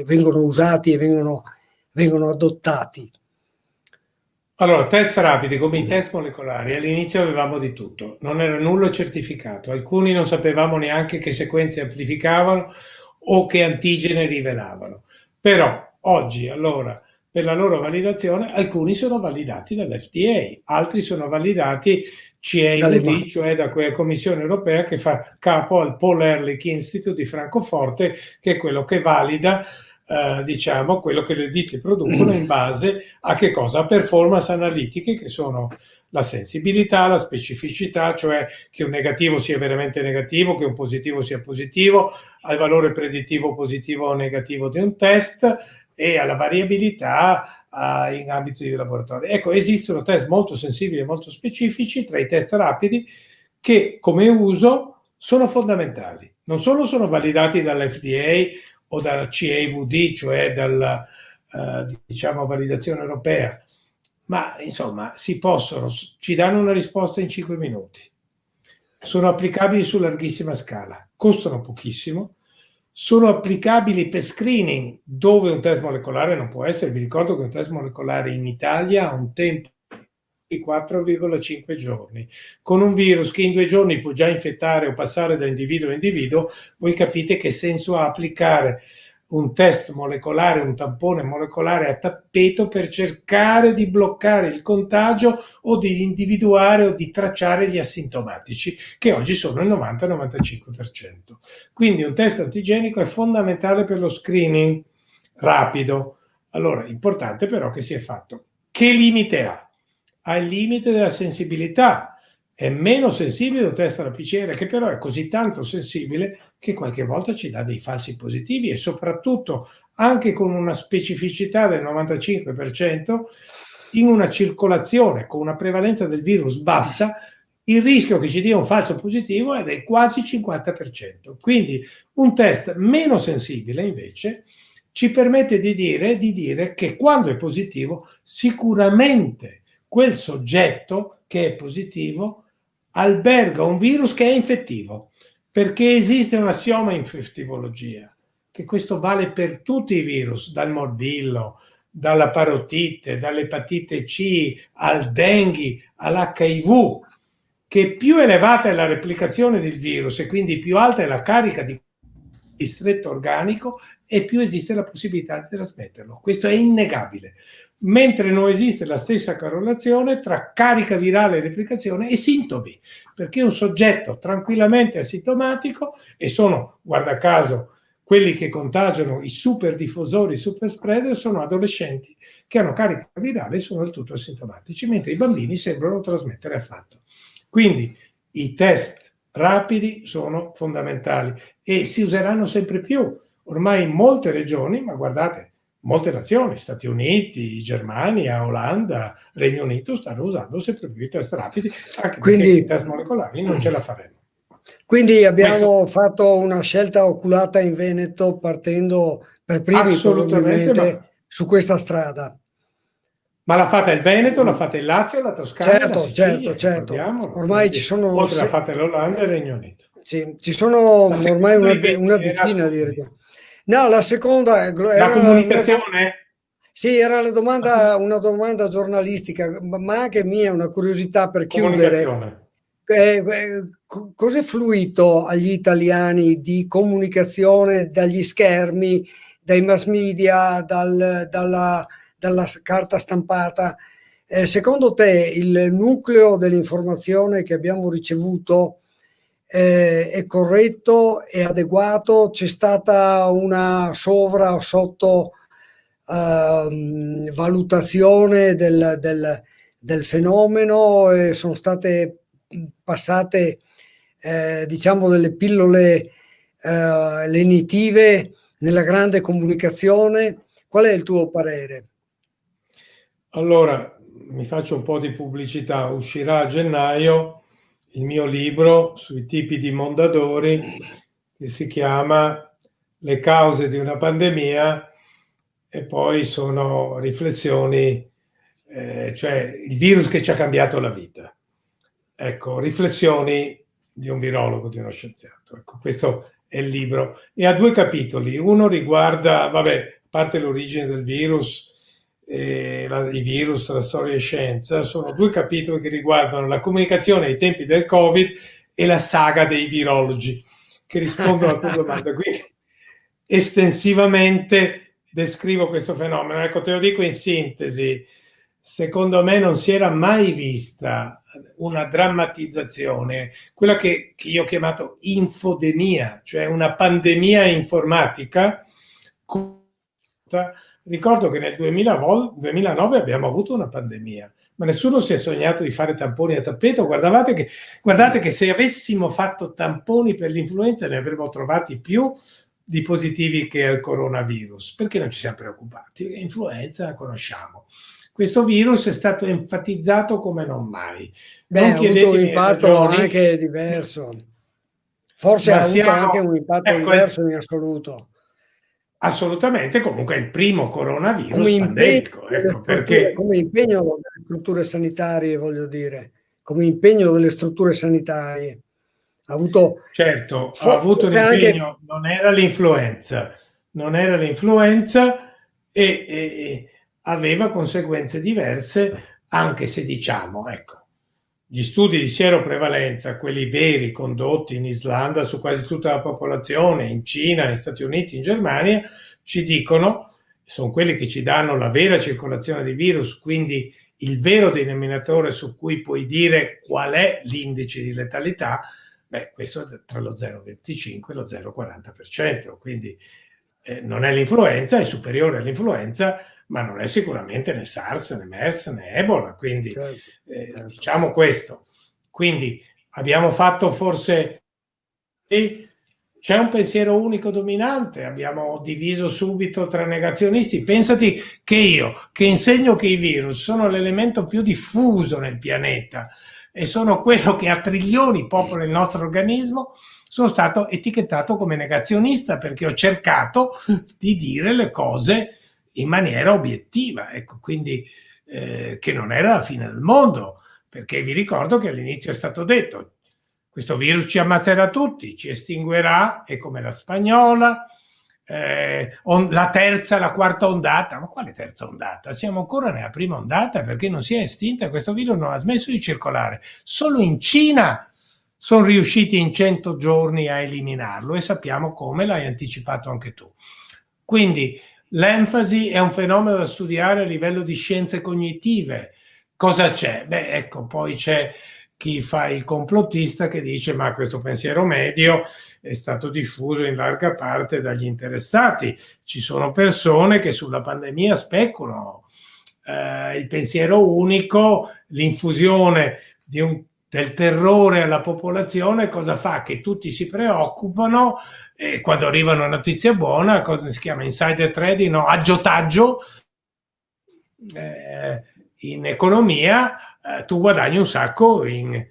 vengono usati e vengono adottati. Allora, test rapidi come i test molecolari, all'inizio avevamo di tutto, non era nulla certificato, alcuni non sapevamo neanche che sequenze amplificavano o che antigene rivelavano, però oggi allora per la loro validazione alcuni sono validati dall'FDA, altri sono validati CAUD, cioè da quella Commissione Europea che fa capo al Paul Ehrlich Institute di Francoforte, che è quello che valida diciamo quello che le ditte producono in base a che cosa? A performance analitiche, che sono la sensibilità, la specificità, cioè che un negativo sia veramente negativo, che un positivo sia positivo, al valore predittivo positivo o negativo di un test e alla variabilità in ambito di laboratorio. Ecco, esistono test molto sensibili e molto specifici tra i test rapidi che come uso sono fondamentali. Non solo sono validati dall'FDA o dalla CAVD, cioè dalla diciamo validazione europea, ma insomma ci danno una risposta in 5 minuti, sono applicabili su larghissima scala, costano pochissimo, sono applicabili per screening dove un test molecolare non può essere. Vi ricordo che un test molecolare in Italia ha un tempo di 4,5 giorni. Con un virus che in 2 giorni può già infettare o passare da individuo a individuo, voi capite che senso ha applicare un test molecolare, un tampone molecolare a tappeto per cercare di bloccare il contagio o di individuare o di tracciare gli asintomatici, che oggi sono il 90-95%. Quindi un test antigenico è fondamentale per lo screening rapido. Allora, importante però che sia fatto. Che limite ha? Ha il limite della sensibilità, è meno sensibile un test alla PCR, che però è così tanto sensibile che qualche volta ci dà dei falsi positivi e soprattutto anche con una specificità del 95% in una circolazione con una prevalenza del virus bassa, il rischio che ci dia un falso positivo è del quasi 50%. Quindi un test meno sensibile invece ci permette di dire che quando è positivo sicuramente quel soggetto che è positivo alberga un virus che è infettivo, Perché esiste un assioma in infettivologia, che questo vale per tutti i virus, dal morbillo, dalla parotite, dall'epatite C, al dengue, all'HIV, che più elevata è la replicazione del virus e quindi più alta è la carica di stretto organico e più esiste la possibilità di trasmetterlo. Questo è innegabile. Mentre non esiste la stessa correlazione tra carica virale e replicazione e sintomi, perché un soggetto tranquillamente asintomatico, e sono, guarda caso, quelli che contagiano i super diffusori, i super spreader, sono adolescenti che hanno carica virale e sono del tutto asintomatici, mentre i bambini sembrano trasmettere affatto. Quindi i test rapidi sono fondamentali e si useranno sempre più. Ormai in molte regioni, ma guardate, molte nazioni, Stati Uniti, Germania, Olanda, Regno Unito, stanno usando sempre più i test rapidi, anche perché i test molecolari non ce la faremo. Quindi abbiamo fatto una scelta oculata in Veneto, partendo per primi probabilmente su questa strada. Ma l'ha fatta il Veneto, l'ha fatta il Lazio, la Toscana, certo, la Sicilia, certo. Ormai ci sono... Oltre l'ha fatta l'Olanda e il Regno Unito. Sì, ci sono ormai una decina di regioni. No, la seconda era la comunicazione. Sì, era una domanda giornalistica, ma anche mia, una curiosità per chiudere. Cos'è fluito agli italiani di comunicazione dagli schermi, dai mass media, dalla carta stampata? Secondo te il nucleo dell'informazione che abbiamo ricevuto è corretto, è adeguato? C'è stata una sovra o sotto valutazione del fenomeno? Sono state passate diciamo delle pillole lenitive nella grande comunicazione? Qual è il tuo parere? Allora, mi faccio un po' di pubblicità. Uscirà a gennaio il mio libro sui tipi di Mondadori, che si chiama Le cause di una pandemia, e poi sono riflessioni, cioè il virus che ci ha cambiato la vita. Ecco, riflessioni di un virologo, di uno scienziato. Ecco, questo è il libro. E ha 2 capitoli. Uno riguarda, a parte l'origine del virus, i virus, la storia e scienza. Sono 2 capitoli che riguardano la comunicazione ai tempi del Covid e la saga dei virologi, che rispondono alla tua domanda. Quindi estensivamente descrivo questo fenomeno. Ecco, te lo dico in sintesi. Secondo me non si era mai vista una drammatizzazione, quella che io ho chiamato infodemia, cioè una pandemia informatica. Ricordo che nel 2009 abbiamo avuto una pandemia, ma nessuno si è sognato di fare tamponi a tappeto. Guardate che se avessimo fatto tamponi per l'influenza ne avremmo trovati più di positivi che al coronavirus, perché non ci siamo preoccupati. Influenza conosciamo. Questo virus è stato enfatizzato come non mai. Ha avuto un impatto anche diverso. Forse ha avuto anche un impatto diverso in assoluto. Assolutamente, comunque è il primo coronavirus pandemico. Ecco, perché... Come impegno delle strutture sanitarie, voglio dire, come impegno delle strutture sanitarie. Ha avuto un impegno, non era l'influenza e aveva conseguenze diverse, anche se diciamo, ecco, gli studi di sieroprevalenza, quelli veri condotti in Islanda su quasi tutta la popolazione, in Cina, negli Stati Uniti, in Germania, ci dicono, sono quelli che ci danno la vera circolazione di virus, quindi il vero denominatore su cui puoi dire qual è l'indice di letalità. Questo è tra lo 0,25 e lo 0,40%, quindi non è l'influenza, è superiore all'influenza, ma non è sicuramente né SARS, né MERS, né Ebola, quindi certo. Diciamo questo. Quindi abbiamo fatto forse... C'è un pensiero unico dominante, abbiamo diviso subito tra negazionisti. Pensati che io, che insegno che i virus sono l'elemento più diffuso nel pianeta e sono quello che a trilioni popola il nostro organismo, sono stato etichettato come negazionista perché ho cercato di dire le cose in maniera obiettiva, ecco, quindi che non era la fine del mondo, perché vi ricordo che all'inizio è stato detto questo virus ci ammazzerà tutti, ci estinguerà, è come la spagnola, la terza, la quarta ondata. Ma quale terza ondata? Siamo ancora nella prima ondata, perché non si è estinta, questo virus non ha smesso di circolare. Solo in Cina sono riusciti in 100 giorni a eliminarlo, e sappiamo come, l'hai anticipato anche tu. Quindi l'enfasi è un fenomeno da studiare a livello di scienze cognitive. Cosa c'è? Beh, ecco, poi c'è chi fa il complottista che dice: ma questo pensiero medio è stato diffuso in larga parte dagli interessati. Ci sono persone che sulla pandemia speculano. Il pensiero unico, l'infusione del terrore alla popolazione, cosa fa? Che tutti si preoccupano, e quando arriva una notizia buona, cosa si chiama insider trading, no? Aggiotaggio. In economia tu guadagni un sacco nel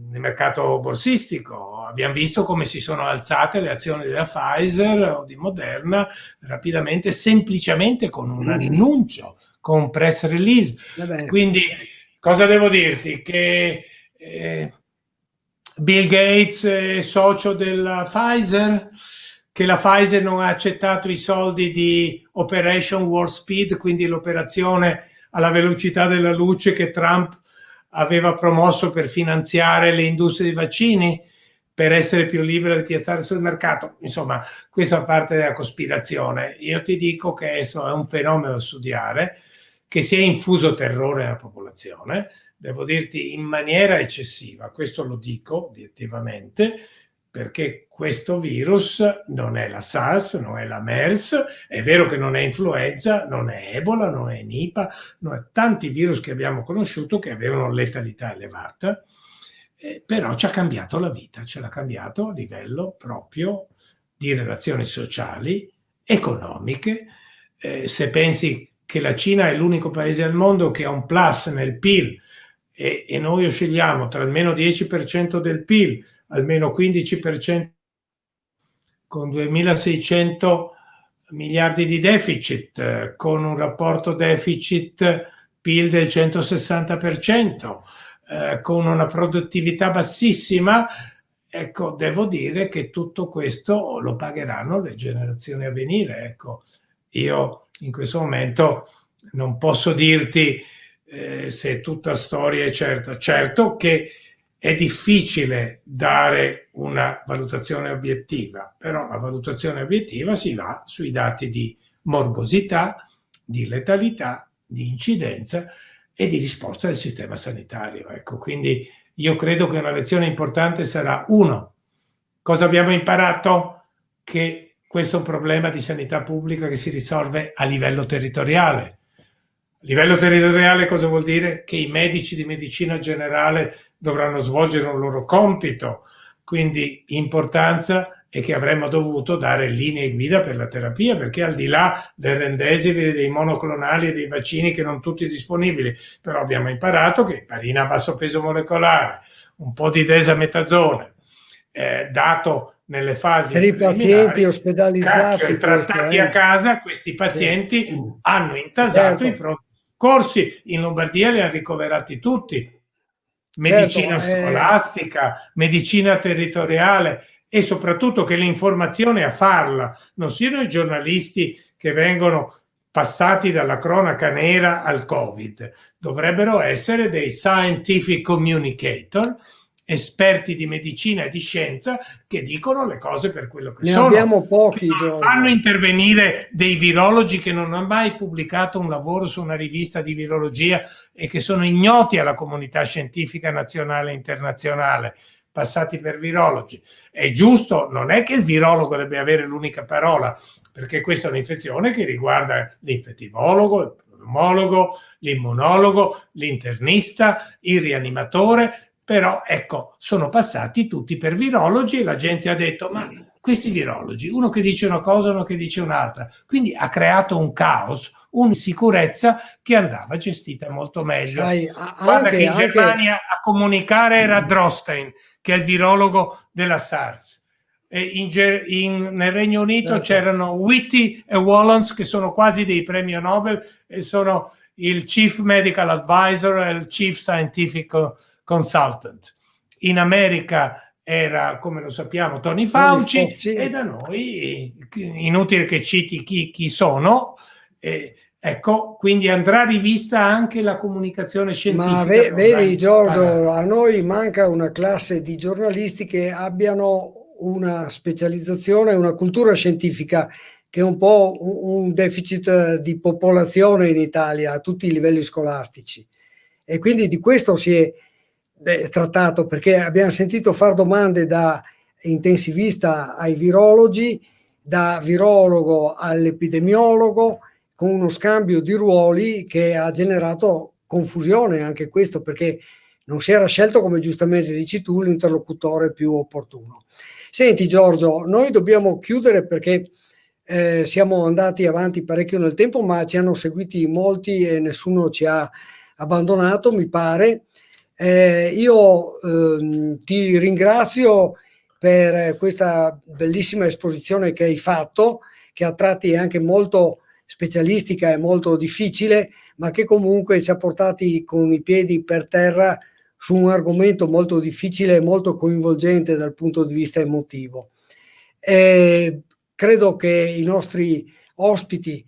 mercato borsistico. Abbiamo visto come si sono alzate le azioni della Pfizer o di Moderna rapidamente, semplicemente con un annuncio, con un press release. Quindi cosa devo dirti? Che Bill Gates è socio della Pfizer, che la Pfizer non ha accettato i soldi di Operation Warp Speed, quindi l'operazione alla velocità della luce che Trump aveva promosso per finanziare le industrie dei vaccini, per essere più libera di piazzare sul mercato. Insomma, questa parte della cospirazione. Io ti dico che esso è un fenomeno da studiare, che si è infuso terrore nella popolazione, devo dirti in maniera eccessiva, questo lo dico obiettivamente, perché questo virus non è la SARS, non è la MERS, è vero che non è influenza, non è Ebola, non è Nipah, non è tanti virus che abbiamo conosciuto che avevano letalità elevata, però ci ha cambiato la vita, ce l'ha cambiato a livello proprio di relazioni sociali, economiche. Se pensi che la Cina è l'unico paese al mondo che ha un plus nel PIL, e noi oscilliamo tra almeno 10% del PIL, almeno 15%, con 2.600 miliardi di deficit, con un rapporto deficit-PIL del 160%, con una produttività bassissima, ecco, devo dire che tutto questo lo pagheranno le generazioni a venire. Ecco, io in questo momento non posso dirti se tutta storia è certa. Certo che è difficile dare una valutazione obiettiva, però la valutazione obiettiva si va sui dati di morbosità, di letalità, di incidenza e di risposta del sistema sanitario. Ecco, quindi io credo che una lezione importante sarà: uno, cosa abbiamo imparato? Che questo è un problema di sanità pubblica che si risolve a livello territoriale. A livello territoriale cosa vuol dire? Che i medici di medicina generale dovranno svolgere un loro compito, quindi importanza è che avremmo dovuto dare linee guida per la terapia, perché al di là del remdesivir, dei monoclonali e dei vaccini che non tutti disponibili, però abbiamo imparato che eparina a basso peso molecolare, un po' di desametasone, dato nelle fasi per i pazienti ospedalizzati e trattati a casa, questi pazienti hanno intasato i corsi. In Lombardia li hanno ricoverati tutti, medicina scolastica, medicina territoriale, e soprattutto che l'informazione a farla non siano i giornalisti che vengono passati dalla cronaca nera al Covid, dovrebbero essere dei scientific communicator, esperti di medicina e di scienza, che dicono le cose per quello che sono. Ne abbiamo pochi, fanno intervenire dei virologi che non hanno mai pubblicato un lavoro su una rivista di virologia e che sono ignoti alla comunità scientifica nazionale e internazionale, passati per virologi. È giusto, non è che il virologo deve avere l'unica parola, perché questa è un'infezione che riguarda l'infettivologo, il pneumologo, l'immunologo, l'internista, il rianimatore. Però ecco, sono passati tutti per virologi e la gente ha detto: ma questi virologi, uno che dice una cosa, uno che dice un'altra, quindi ha creato un caos, un'insicurezza che andava gestita molto meglio. Guarda che in Germania a comunicare era Drosten, che è il virologo della SARS. Nel Regno Unito c'erano Whitty e Wallens, che sono quasi dei premi Nobel, e sono il Chief Medical Advisor e il Chief Scientific Consultant. in America era, come lo sappiamo, Tony Fauci, e da noi, inutile che citi chi sono, ecco, quindi andrà rivista anche la comunicazione scientifica. Ma vedi Giorgio, a noi manca una classe di giornalisti che abbiano una specializzazione, una cultura scientifica, che è un po' un deficit di popolazione in Italia a tutti i livelli scolastici, e quindi di questo si è trattato, perché abbiamo sentito fare domande da intensivista ai virologi, da virologo all'epidemiologo, con uno scambio di ruoli che ha generato confusione anche questo, perché non si era scelto, come giustamente dici tu, l'interlocutore più opportuno. Senti Giorgio, noi dobbiamo chiudere perché siamo andati avanti parecchio nel tempo, ma ci hanno seguiti molti e nessuno ci ha abbandonato, mi pare. Io ti ringrazio per questa bellissima esposizione che hai fatto, che a tratti è anche molto specialistica e molto difficile, ma che comunque ci ha portati con i piedi per terra su un argomento molto difficile e molto coinvolgente dal punto di vista emotivo. Credo che i nostri ospiti,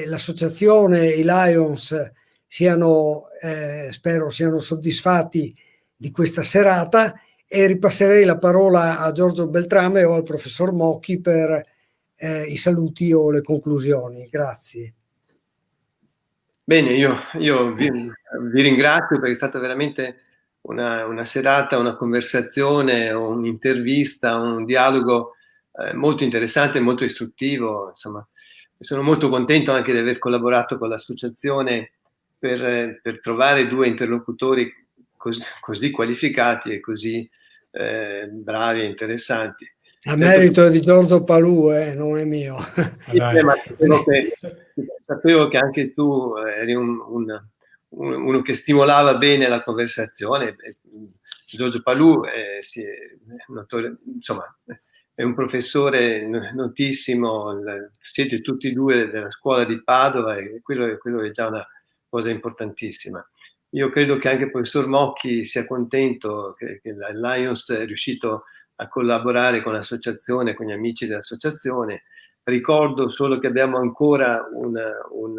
l'associazione, i Lions, spero siano soddisfatti di questa serata, e ripasserei la parola a Giorgio Beltrame o al professor Mocchi per i saluti o le conclusioni. Grazie. Bene, io vi ringrazio, perché è stata veramente una serata, una conversazione, un'intervista, un dialogo molto interessante, molto istruttivo. Insomma, sono molto contento anche di aver collaborato con l'associazione per trovare due interlocutori così qualificati e così bravi e interessanti. A merito di Giorgio Palù, non è mio. Ma sapevo che anche tu eri uno che stimolava bene la conversazione. Giorgio Palù insomma, è un professore notissimo, siete tutti e due della scuola di Padova, e quello è già una cosa importantissima. Io credo che anche il professor Mocchi sia contento che la Lions è riuscito a collaborare con l'associazione, con gli amici dell'associazione. Ricordo solo che abbiamo ancora un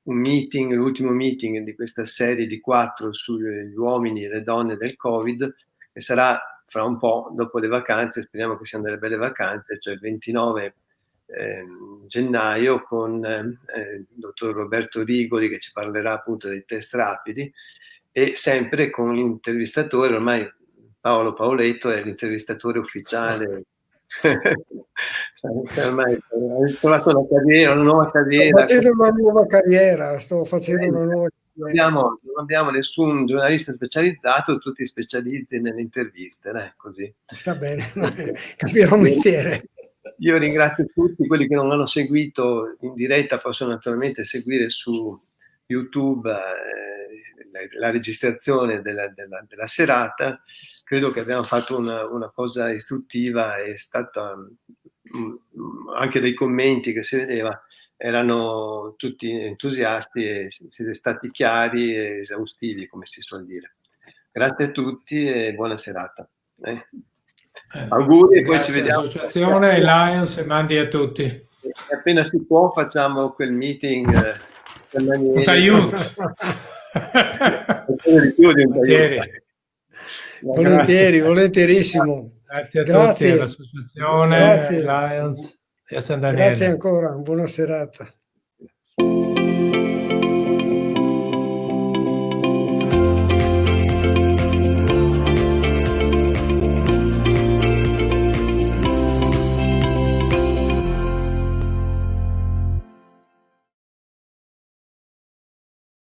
meeting, l'ultimo meeting di questa serie di 4 sugli uomini e le donne del Covid, che sarà fra un po', dopo le vacanze. Speriamo che siano delle belle vacanze, cioè il 29 gennaio, con il dottor Roberto Rigoli, che ci parlerà appunto dei test rapidi, e sempre con l'intervistatore, ormai Paolo Paoletto è l'intervistatore ufficiale. Ormai hai trovato una carriera, una nuova carriera. Sto facendo una nuova carriera. Non abbiamo nessun giornalista specializzato, tutti specialisti nelle interviste, così. Sta bene, capirò mestiere. Io ringrazio tutti quelli che non l'hanno seguito in diretta, possono naturalmente seguire su YouTube la registrazione della serata. Credo che abbiamo fatto una cosa istruttiva, è stata anche dei commenti che si vedeva, erano tutti entusiasti e siete stati chiari e esaustivi, come si suol dire. Grazie a tutti e buona serata. Auguri, e poi ci vediamo. Associazione Lions, e mandi a tutti. Appena si può facciamo quel meeting. T'aiuto. Volentieri, volentierissimo. Grazie a tutti, all'associazione Lions e a San Daniele. Grazie ancora, buona serata.